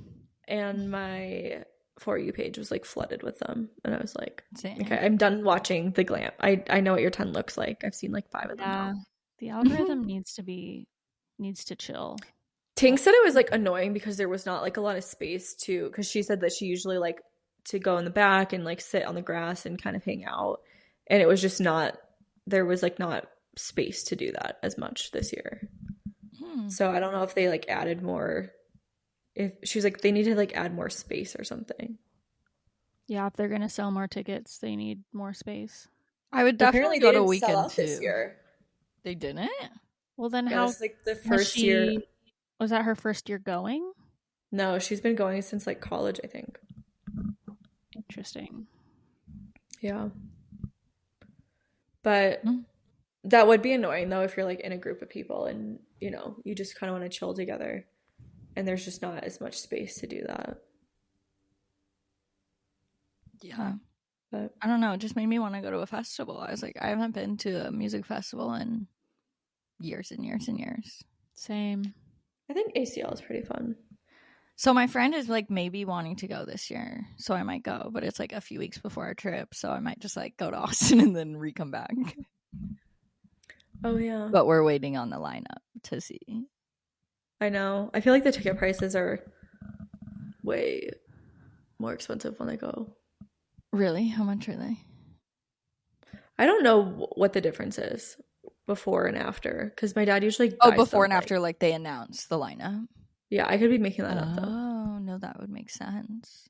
And my For You page was like flooded with them, and I was like, okay, I'm done watching the glam. I know what your 10 looks like. I've seen like 5 of them now. The algorithm needs to chill. Tink said it was like annoying because there was not like a lot of space to, because she said that she usually like to go in the back and like sit on the grass and kind of hang out, and it was just not, there was like not space to do that as much this year. So I don't know if they like added more. If she was like, they need to like add more space or something. Yeah, if they're gonna sell more tickets, they need more space. I would definitely go to Weekend too. This year. They didn't? Well, then how? It's like the first year. Was that her first year going? No, she's been going since like college, I think. Interesting. Yeah. But that would be annoying though if you're like in a group of people and you know you just kind of want to chill together. And there's just not as much space to do that. Yeah. But I don't know. It just made me want to go to a festival. I was like, I haven't been to a music festival in years and years and years. Same. I think ACL is pretty fun. So my friend is like maybe wanting to go this year. So I might go. But it's like a few weeks before our trip. So I might just like go to Austin and then re-come back. Oh, yeah. But we're waiting on the lineup to see. I know. I feel like the ticket prices are way more expensive when I go. Really? How much are they? I don't know what the difference is. before and after, because my dad usually buys before them, and after, like they announce the lineup. Yeah, I could be making that up though. Oh no, that would make sense.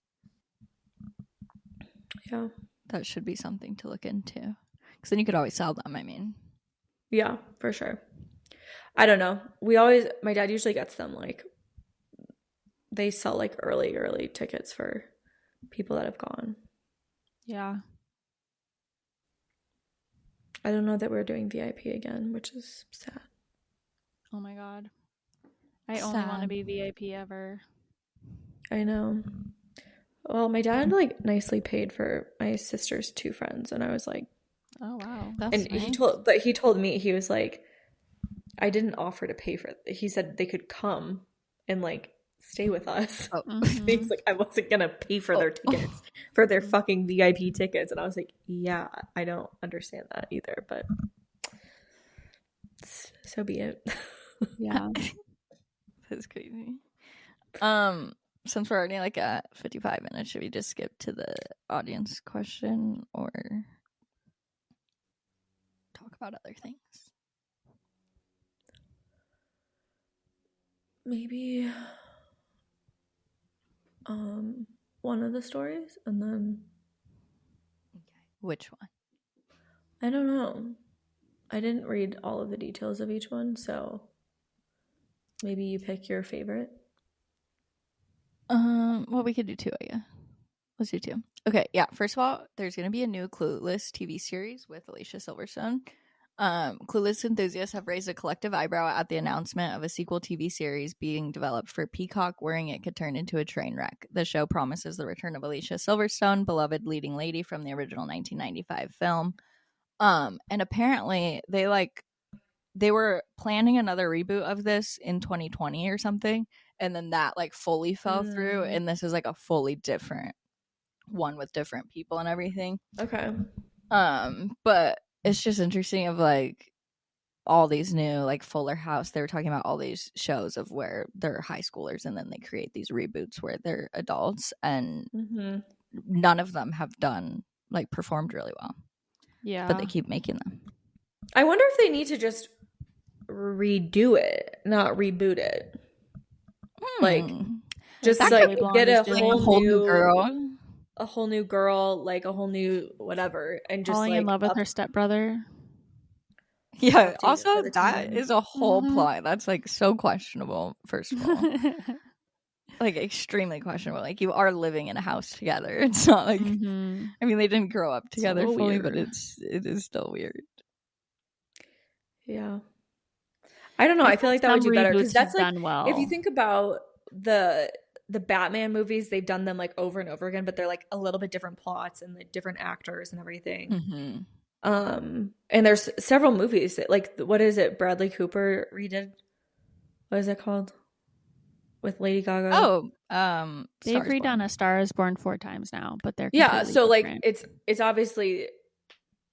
Yeah, that should be something to look into, because then you could always sell them. I mean, yeah, for sure. I don't know. My dad usually gets them, like they sell like early tickets for people that have gone. Yeah. I don't know that we're doing VIP again, which is sad. Oh my god. I only want to be VIP ever. I know. Well, my dad like nicely paid for my sister's 2 friends, and I was like, oh wow. That's nice. He told me, he was like, I didn't offer to pay for it. He said they could come and like stay with us. He's like, I wasn't gonna pay for their tickets, for their fucking VIP tickets. And I was like, yeah, I don't understand that either, but so be it. Yeah. That's crazy. Since we're already like at 55 minutes, should we just skip to the audience question or talk about other things? Maybe one of the stories, and then which one? I don't know. I didn't read all of the details of each one, so maybe you pick your favorite. Well, we could do 2, I guess. Let's do 2. Okay, yeah. First of all, there's gonna be a new Clueless TV series with Alicia Silverstone. Clueless enthusiasts have raised a collective eyebrow at the announcement of a sequel TV series being developed for Peacock, worrying it could turn into a train wreck. The show promises the return of Alicia Silverstone, beloved leading lady from the original 1995 film. And apparently they were planning another reboot of this in 2020 or something, and then that like fully fell through, and this is like a fully different one with different people and everything. Okay. But it's just interesting of like all these new, like Fuller House, they were talking about all these shows of where they're high schoolers and then they create these reboots where they're adults, and none of them have performed really well. Yeah. But they keep making them. I wonder if they need to just redo it, not reboot it. Like just like get a whole new girl. A whole new girl, like a whole new whatever, and just falling like in love with her stepbrother. Yeah, also that is a whole plot that's like so questionable, first of all. Like extremely questionable. Like you are living in a house together. It's not like I mean they didn't grow up together fully, but it is still weird. Yeah. I don't know. I feel like that would do better, because that's like, well. if you think about the Batman movies, they've done them like over and over again, but they're like a little bit different plots and like different actors and everything. And there's several movies that, like, what is it? Bradley Cooper redid. What is it called? With Lady Gaga. Oh, they've redone A Star Is Born 4 times now, but they're so different. like it's obviously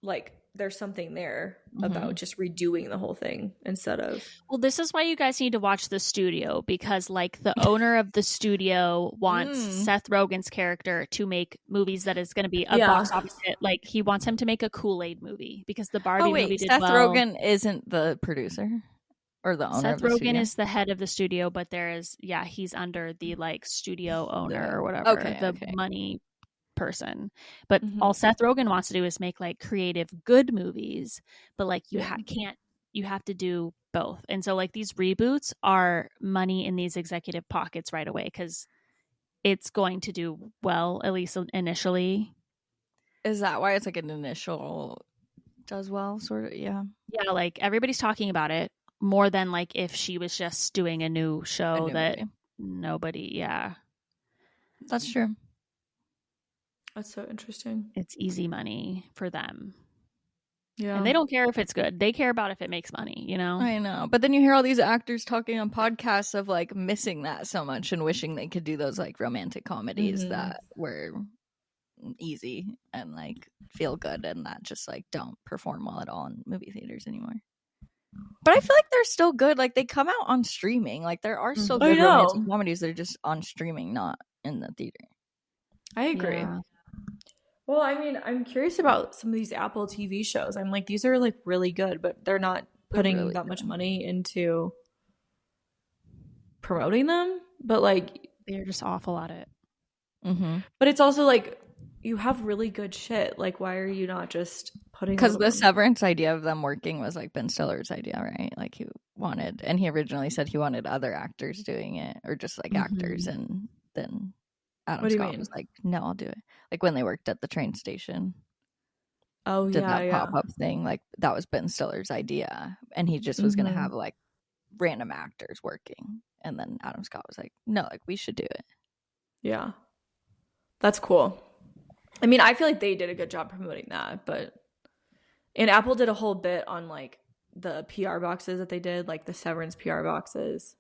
like there's something there about just redoing the whole thing instead of. Well, this is why you guys need to watch the studio, because like the owner of the studio wants Seth Rogen's character to make movies that is going to be a box office hit. Like he wants him to make a Kool-Aid movie, because the Barbie movie did Seth well. Rogen isn't the producer or the owner. Seth Rogen is the head of the studio, but he's under the like studio owner or whatever, money person. But all Seth Rogen wants to do is make like creative good movies, but like you have to do both. And so like these reboots are money in these executive pockets right away, because it's going to do well, at least initially. Is that why it's like an initial does well sort of? Yeah like everybody's talking about it more than like if she was just doing a new show nobody. That's true. That's so interesting. It's easy money for them. Yeah. And they don't care if it's good. They care about if it makes money, you know? I know. But then you hear all these actors talking on podcasts of like missing that so much and wishing they could do those like romantic comedies that were easy and like feel good and that just like don't perform well at all in movie theaters anymore. But I feel like they're still good. Like they come out on streaming. Like there are still good romantic comedies that are just on streaming, not in the theater. I agree. Yeah. Well, I mean, I'm curious about some of these Apple TV shows. I'm like, these are like really good, but they're not putting really that much money into promoting them. But like, They're just awful at it. but it's also like you have really good shit. Like, why are you not just putting? Because the Severance idea of them working was like Ben Stiller's idea, right? Like he wanted, and he originally said he wanted other actors doing it, or just like actors, and then Adam Scott was like, "No, I'll do it." Like when they worked at the train station. Oh did yeah, that pop-up thing, like that was Ben Stiller's idea, and he just was gonna have like random actors working, and then Adam Scott was like, "No, like we should do it." Yeah, that's cool. I mean, I feel like they did a good job promoting that, and Apple did a whole bit on like the PR boxes that they did, like the Severance PR boxes.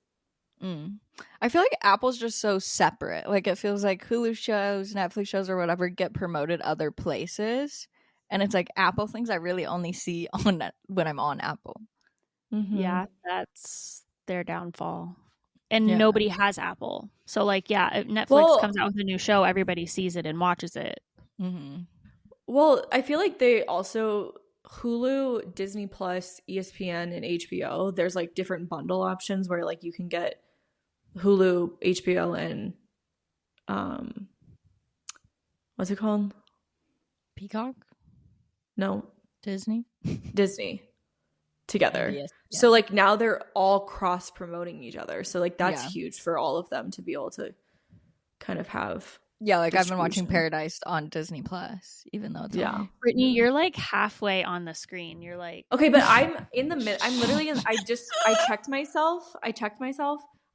I feel like Apple's just so separate. Like it feels like Hulu shows, Netflix shows, or whatever get promoted other places, and it's like Apple things I really only see on when I'm on Apple. Yeah, that's their downfall. And nobody has Apple. So like, yeah, if Netflix comes out with a new show, everybody sees it and watches it. Well, I feel like they also Hulu, Disney Plus, ESPN, and HBO, there's like different bundle options where like you can get Hulu, HBO, and what's it called? Peacock? No. Disney together. Yes. Yeah. So like now they're all cross promoting each other. So like that's huge for all of them to be able to kind of have. Yeah, like I've been watching Paradise on Disney Plus, even though it's Brittany, you're like halfway on the screen. You're like, okay, but I'm in the mid. I'm literally in. I checked myself.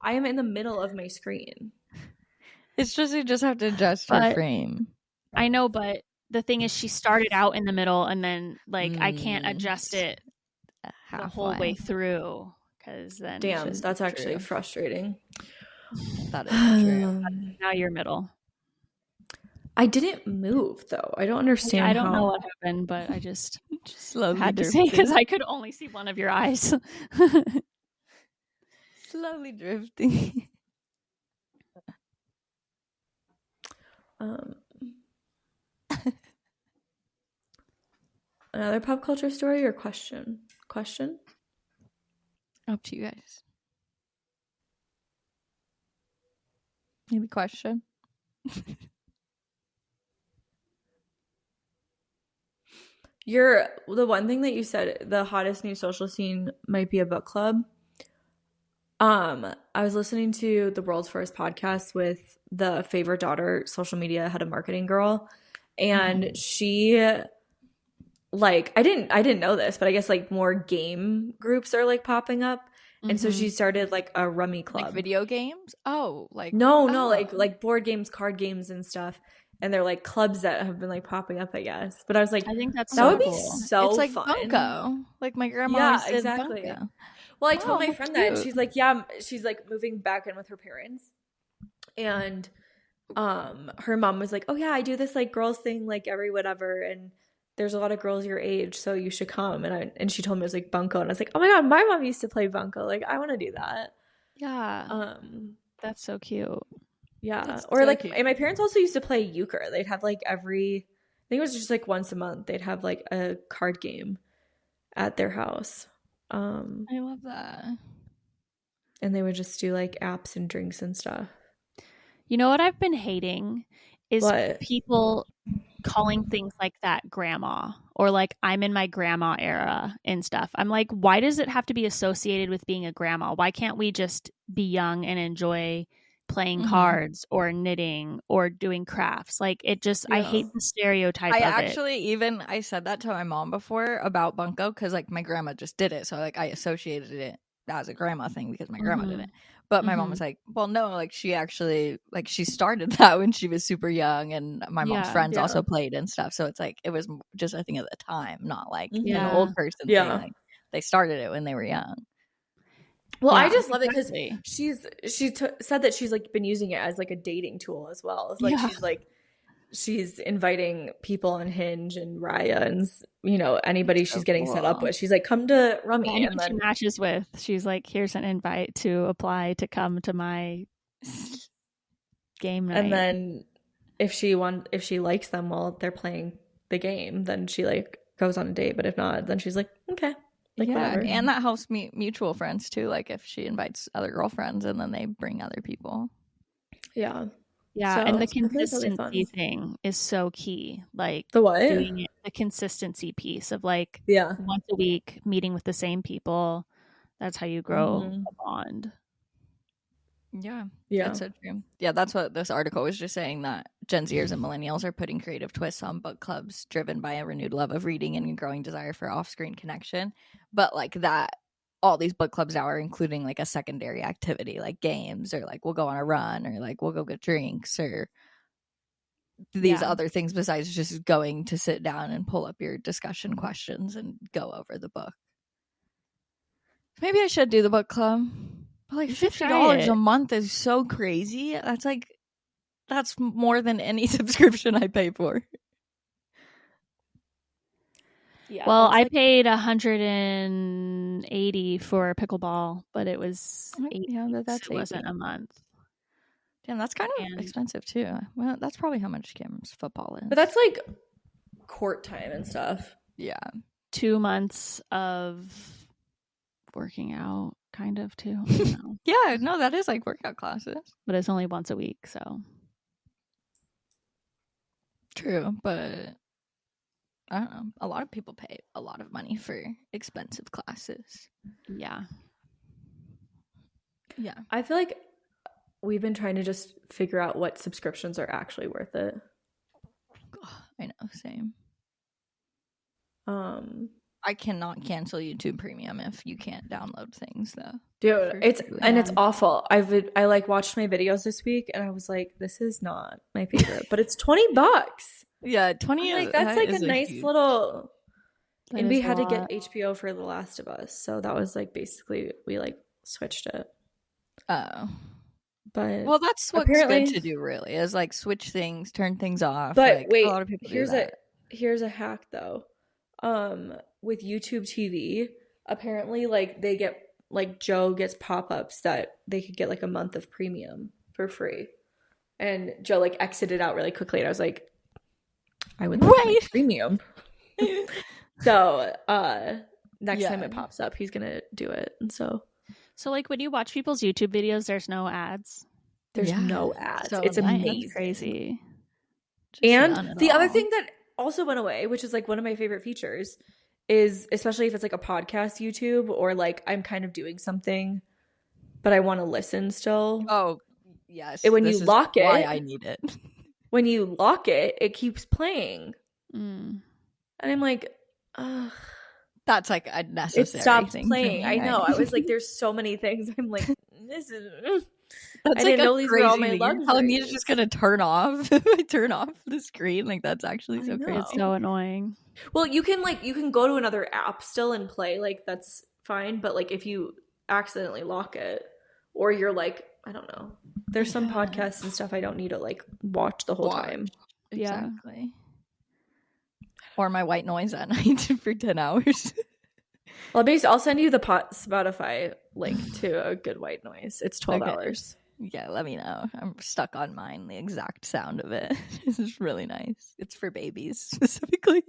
I am in the middle of my screen. It's just you just have to adjust your frame. I know, but the thing is, she started out in the middle, and then like I can't adjust it the whole way through because then that's actually frustrating. That is true. Now you're middle. I didn't move though. I don't understand. I don't know what happened, but I just slowly had to say because I could only see one of your eyes. Slowly drifting. Another pop culture story or question? Up to you guys. Maybe question. The one thing that you said, the hottest new social scene might be a book club. I was listening to the World's First podcast with the favorite daughter social media head of marketing girl, and she like I didn't know this, but I guess like more game groups are like popping up. And so she started like a rummy club. Like video games? Oh, like no, like board games, card games and stuff. And they're like clubs that have been like popping up, I guess. But I was like, I think that would be so it's like fun. Bunko. Like my grandma did exactly. Bunko. Well, I told my friend that, and she's like, yeah, she's like moving back in with her parents. And her mom was like, oh yeah, I do this like girls thing like every whatever, and there's a lot of girls your age, so you should come. And she told me it was like Bunko, and I was like, oh my god, my mom used to play Bunko. Like I want to do that. Yeah. That's so cute. Yeah. That's or so like cute. And my parents also used to play euchre. They'd have like I think it was just like once a month, they'd have like a card game at their house. I love that. And they would just do like apps and drinks and stuff. You know what I've been hating is people calling things like that grandma, or like I'm in my grandma era and stuff. I'm like, why does it have to be associated with being a grandma? Why can't we just be young and enjoy playing cards or knitting or doing crafts? Like it just I hate the stereotype of it. I said that to my mom before about Bunko because like my grandma just did it, so like I associated it as a grandma thing because my grandma did it. But my mom was like, well, no, like she actually like she started that when she was super young, and my mom's friends also played and stuff, so it's like it was just a thing at the time, not like an old person thing. Like they started it when they were young. Well, I just love it because she said that she's like been using it as like a dating tool as well. It's like she's inviting people on Hinge and Raya and anybody she's getting set up with. She's like, come to Rummy, and then she matches with. She's like, here's an invite to apply to come to my game night. And then if she likes them while they're playing the game, then she like goes on a date. But if not, then she's like, okay, like whatever. And that helps mutual friends too. Like if she invites other girlfriends and then they bring other people. Yeah. Yeah, So, and the I think that's really consistency thing is so key. Like the what? doing it, the consistency piece of like once a week meeting with the same people. That's how you grow a bond. Yeah, that's so true. Yeah, that's what this article was just saying, that Gen Zers and millennials are putting creative twists on book clubs driven by a renewed love of reading and a growing desire for off-screen connection. But like that, all these book clubs now are including like a secondary activity like games, or like we'll go on a run, or like we'll go get drinks, or these other things besides just going to sit down and pull up your discussion questions and go over the book. Maybe I should do the book club. But like $50 a month is so crazy. That's more than any subscription I pay for. Yeah. Well, I paid $180 for pickleball, but it was it wasn't a month. Damn, that's kind of expensive too. Well, that's probably how much Kim's football is. But that's like court time and stuff. Yeah. 2 months of working out, kind of, too. Yeah, no, that is like workout classes. But it's only once a week, so. True, but I don't know. A lot of people pay a lot of money for expensive classes. Yeah. Yeah. I feel like we've been trying to just figure out what subscriptions are actually worth it. I know, same. I cannot cancel YouTube Premium if you can't download things, though. Dude, it's awful. I like watched my videos this week and I was like, this is not my favorite, but it's $20. Yeah, 20 is like that's like a nice little. And we had to get HBO for The Last of Us, so that was like basically we like switched it. Oh. But well, that's what's good to do, really, is like switch things, turn things off. But like, wait, a lot of people do that. Here's a hack though. With YouTube TV, apparently like they get like Joe gets pop-ups that they could get like a month of premium for free, and Joe like exited out really quickly, and I was like, I would like my premium. So next time it pops up, he's gonna do it. And so like when you watch people's YouTube videos, there's no ads. There's no ads. So it's amazing. That's crazy. And the other thing that also went away, which is like one of my favorite features, is especially if it's like a podcast YouTube, or like I'm kind of doing something but I want to listen still. Oh yes. When you lock it, why I need it. When you lock it, it keeps playing. And I'm like, ugh. That's like a necessary It stopped thing playing. Me, I know. I was like, there's so many things. I'm like, this is. I didn't know these were all my luxuries. Telling me it's just gonna turn off. Turn off the screen. Like that's actually so crazy. It's so annoying. Well, you can go to another app still and play. Like that's fine. But like if you accidentally lock it, or you're like, I don't know. There's some podcasts and stuff I don't need to like watch the whole time. Exactly. Or my white noise at night for 10 hours. Well, basically, I'll send you the Spotify link to a good white noise. It's $12. Yeah, let me know. I'm stuck on mine. The exact sound of it. This is really nice. It's for babies specifically.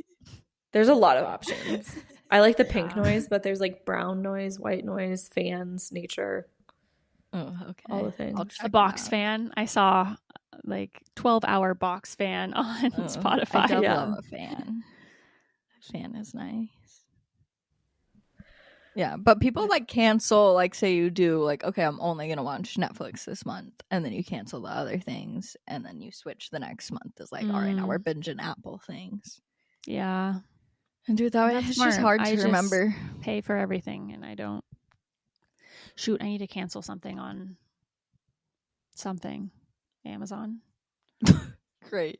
There's a lot of options. I like the pink noise, but there's like brown noise, white noise, fans, nature. Oh, okay. All the things. A box fan. I saw like 12-hour box fan on Spotify. I love a fan. A fan is nice. Yeah, but people like cancel, like say you do like, okay, I'm only gonna watch Netflix this month, and then you cancel the other things, and then you switch the next month. Is like, all right, now we're binging Apple things. Yeah, and do that. It's just hard to remember. Pay for everything, and I don't. Shoot, I need to cancel something on Amazon. Great.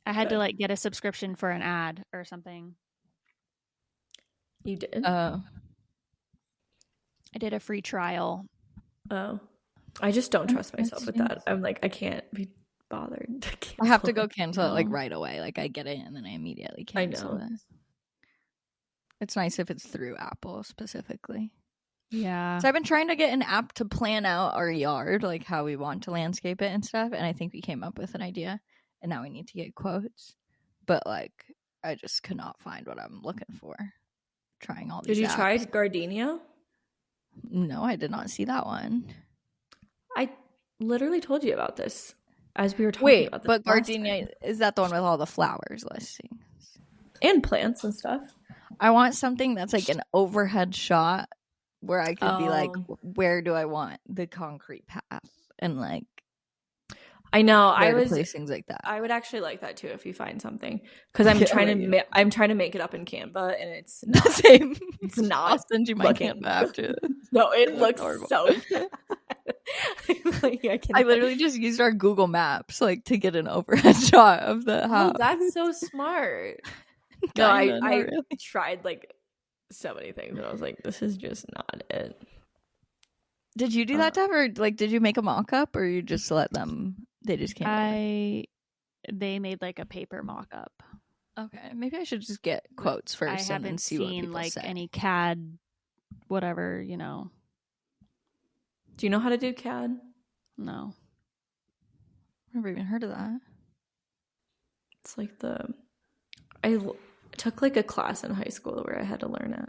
I had to like get a subscription for an ad or something. You did? I did a free trial. Oh. I just don't trust myself with that. I'm like, I can't be bothered to cancel. I have to go cancel it like right away. Like I get it and then I immediately cancel it. It's nice if it's through Apple specifically. Yeah. So I've been trying to get an app to plan out our yard, like how we want to landscape it and stuff. And I think we came up with an idea. and now we need to get quotes. But like, I just could not find what I'm looking for. Trying all these. Did you apps. try Gardenia? No, I did not see that one. I literally told you about this as we were talking about this. But Gardenia, is that the one with all the flowers listings? And plants and stuff. I want something that's like an overhead shot where I could be like, where do I want the concrete path? And like, I know I would place things like that. I would actually like that too if you find something, because I'm I'm trying to make it up in Canva and it's not, same. It's not. I'll send you my Canva after this. No, it looks so bad. I literally just used our Google Maps like to get an overhead shot of the house. Oh, that's so smart. No, I tried like so many things and I was like, this is just not it. Did you do that, Dev, or like did you make a mock-up, or you just let them? They just came. They made like a paper mock-up. Okay, maybe I should just get quotes first and then see what people like say. Any CAD, whatever, you know. Do you know how to do CAD? No, I've never even heard of that. It's like I took like a class in high school where I had to learn it.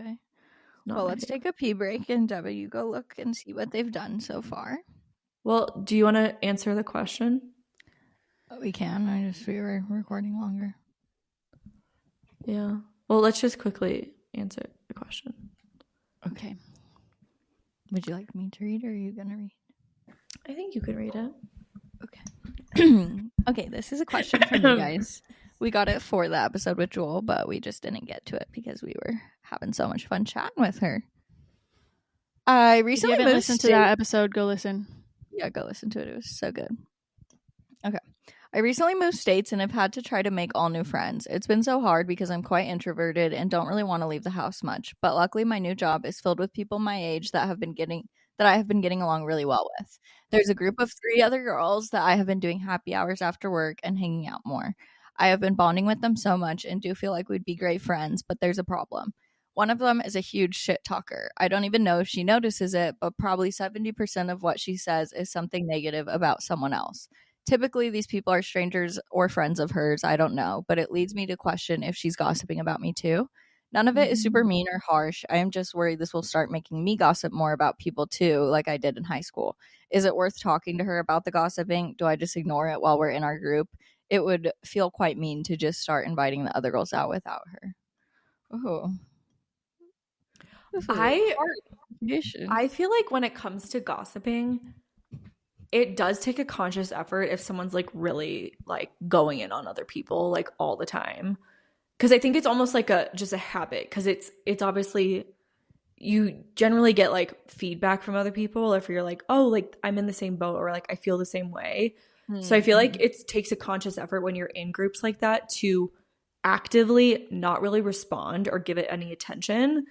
Okay. Well, let's take a pee break, and Debbie, you go look and see what they've done so far. Well, do you want to answer the question? We can. We were recording longer. Yeah. Well, let's just quickly answer the question. Okay. Would you like me to read, or are you gonna read? I think you could read it. Okay. Okay, this is a question from you guys. We got it for the episode with Joel, but we just didn't get to it because we were having so much fun chatting with her. I recently listened to that episode. Go listen. Yeah, go listen to it. It was so good. Okay. I recently moved states and have had to try to make all new friends. It's been so hard because I'm quite introverted and don't really want to leave the house much. But luckily my new job is filled with people my age that I have been getting along really well with. There's a group of 3 other girls that I have been doing happy hours after work and hanging out more. I have been bonding with them so much and do feel like we'd be great friends, but there's a problem. One of them is a huge shit talker. I don't even know if she notices it, but probably 70% of what she says is something negative about someone else. Typically, these people are strangers or friends of hers. I don't know, but it leads me to question if she's gossiping about me too. None of it is super mean or harsh. I am just worried this will start making me gossip more about people too, like I did in high school. Is it worth talking to her about the gossiping? Do I just ignore it while we're in our group? It would feel quite mean to just start inviting the other girls out without her. Oh. I feel like when it comes to gossiping, it does take a conscious effort if someone's like really like going in on other people like all the time. Because I think it's almost like just a habit, because it's obviously you generally get like feedback from other people if you're like, oh, like I'm in the same boat, or like I feel the same way. So I feel like it takes a conscious effort when you're in groups like that to actively not really respond or give it any attention.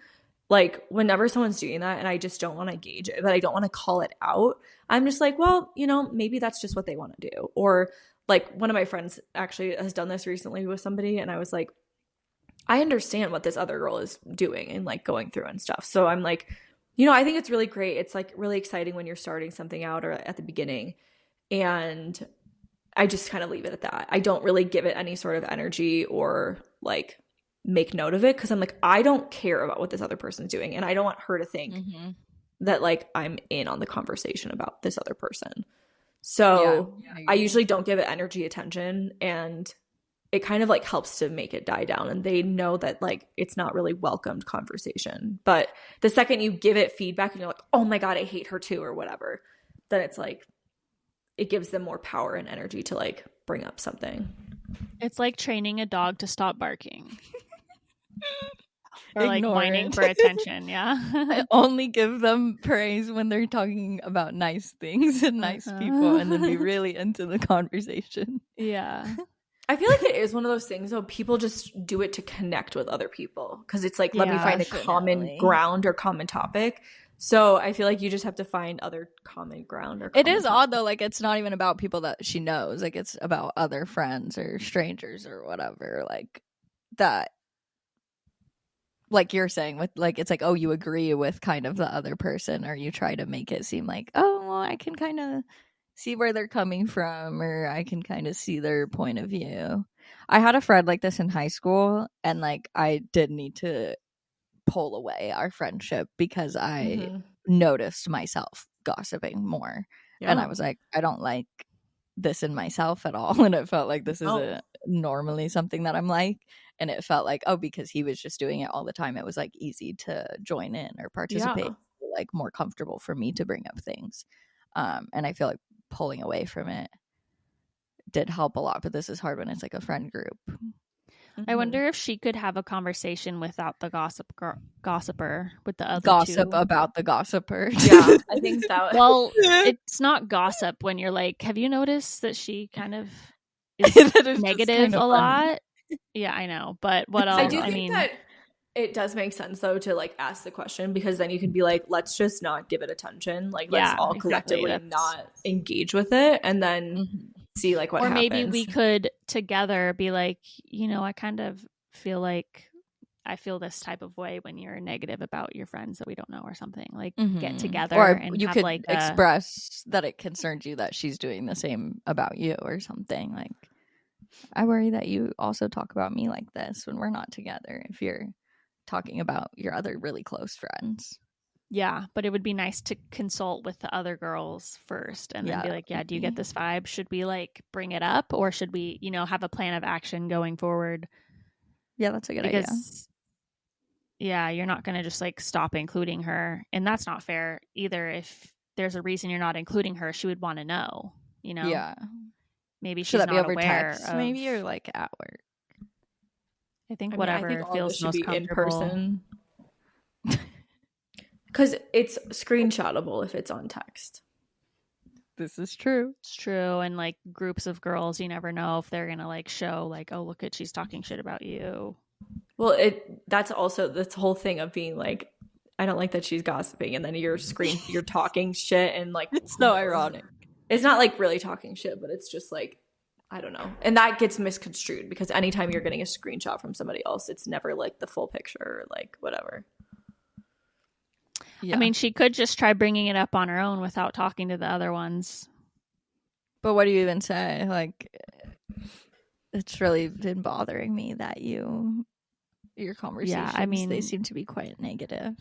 Like whenever someone's doing that and I just don't want to gauge it, but I don't want to call it out, I'm just like, well, you know, maybe that's just what they want to do. Or like one of my friends actually has done this recently with somebody, and I was like, I understand what this other girl is doing and like going through and stuff. So I'm like, you know, I think it's really great. It's like really exciting when you're starting something out or at the beginning. And I just kind of leave it at that. I don't really give it any sort of energy or like make note of it, because I'm like, I don't care about what this other person's doing, and I don't want her to think that like I'm in on the conversation about this other person. So I usually don't give it energy, attention, and it kind of like helps to make it die down, and they know that like it's not really welcomed conversation. But the second you give it feedback and you're like, oh my God, I hate her too, or whatever, then it's like it gives them more power and energy to like bring up something. It's like training a dog to stop barking. Or like whining for attention. Yeah. I only give them praise when they're talking about nice things and nice people, and then be really into the conversation. Yeah. I feel like it is one of those things though, people just do it to connect with other people, because it's like, let me find a common ground or common topic. So I feel like you just have to find other common ground. Or it is odd though, like it's not even about people that she knows, like it's about other friends or strangers or whatever, like that, like you're saying with like, it's like, oh, you agree with kind of the other person, or you try to make it seem like, oh, well, I can kind of see where they're coming from, or I can kind of see their point of view. I had a friend like this in high school, and like I did need to pull away our friendship because I noticed myself gossiping more. Yeah. And I was like, I don't like this in myself at all. And it felt like this isn't normally something that I'm like. And it felt like, because he was just doing it all the time, it was like easy to join in or participate, like more comfortable for me to bring up things. And I feel like pulling away from it did help a lot, but this is hard when it's like a friend group. I wonder if she could have a conversation without the gossiper with the other gossip two. About the gossiper. Yeah, I think that. Well, it's not gossip when you're like, have you noticed that she kind of is negative a lot? Yeah, I know, but what else? I do think that it does make sense though to like ask the question, because then you can be like, let's just not give it attention. Like, let's all collectively not engage with it, and then see like what happens. Or maybe we could together be like, I kind of feel like I feel this type of way when you're negative about your friends that we don't know or something. Like get together, or and you could like express that it concerns you that she's doing the same about you or something. Like, I worry that you also talk about me like this when we're not together, if you're talking about your other really close friends. Yeah, but it would be nice to consult with the other girls first and then be like, do you get this vibe? Should we like bring it up, or should we, have a plan of action going forward? Yeah, that's a good idea. Yeah, you're not going to just like stop including her. And that's not fair either. If there's a reason you're not including her, she would want to know, Yeah. Maybe she's Should that not be over aware text, maybe, or like at work? I think whatever feels most comfortable. In person. Because it's screenshotable if it's on text. This is true. It's true. And like groups of girls, you never know if they're going to like show like, oh, look she's talking shit about you. Well, that's also this whole thing of being like, I don't like that she's gossiping, and then you're talking shit, and like it's so ironic. It's not like really talking shit, but it's just like, I don't know. And that gets misconstrued because anytime you're getting a screenshot from somebody else, it's never like the full picture or like whatever. Yeah. I mean, she could just try bringing it up on her own without talking to the other ones. But what do you even say? Like, it's really been bothering me that your conversations, they seem to be quite negative.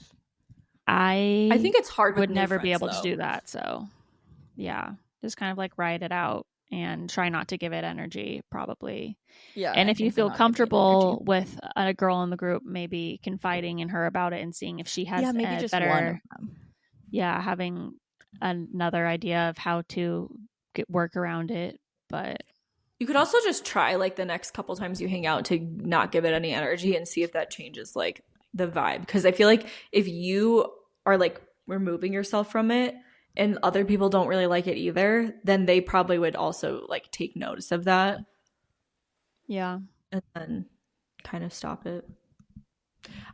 I think it's hard. Would never be able to do that. So, yeah, just kind of like write it out and try not to give it energy, probably. Yeah. And if you feel comfortable with a girl in the group, maybe confiding in her about it and seeing if she has maybe just better, one of them. Yeah, having another idea of how to work around it. But you could also just try like the next couple times you hang out to not give it any energy and see if that changes like the vibe. Because I feel like if you are like removing yourself from it and other people don't really like it either, then they probably would also like take notice of that. Yeah. And then kind of stop it.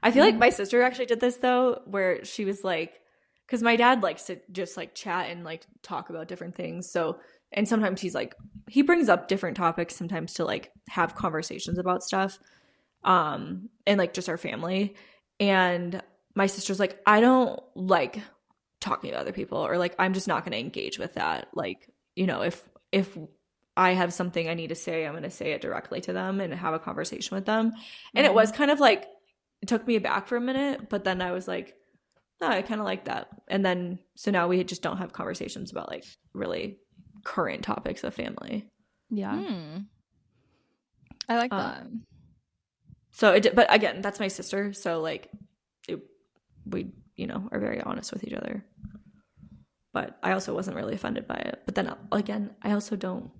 I feel like my sister actually did this though, where she was like, because my dad likes to just like chat and like talk about different things. So, and sometimes he's like, he brings up different topics sometimes to like have conversations about stuff, and like just our family. And my sister's like, I don't like talking to other people, or like I'm just not going to engage with that. Like, if I have something I need to say, I'm going to say it directly to them and have a conversation with them. And it was kind of like, it took me aback for a minute, but then I was like, oh, I kind of like that. And then so now we just don't have conversations about like really current topics of family. Yeah. I like that. So but again, that's my sister, so like we are very honest with each other. But I also wasn't really offended by it. But then again, I also don't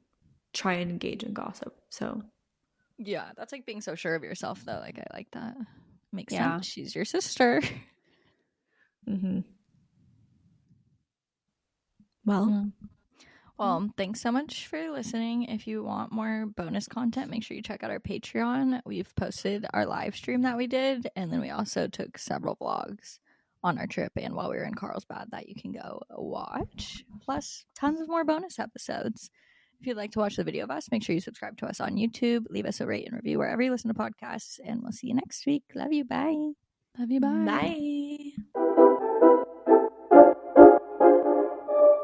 try and engage in gossip. So yeah, that's like being so sure of yourself though. Like I like that. Makes sense. She's your sister. Well, thanks so much for listening. If you want more bonus content, make sure you check out our Patreon. We've posted our live stream that we did, and then we also took several vlogs on our trip and while we were in Carlsbad that you can go watch, plus tons of more bonus episodes. If you'd like to watch the video of us, make sure you subscribe to us on YouTube, leave us a rate and review wherever you listen to podcasts, and we'll see you next week. Love you. Bye. Love you. Bye. Bye.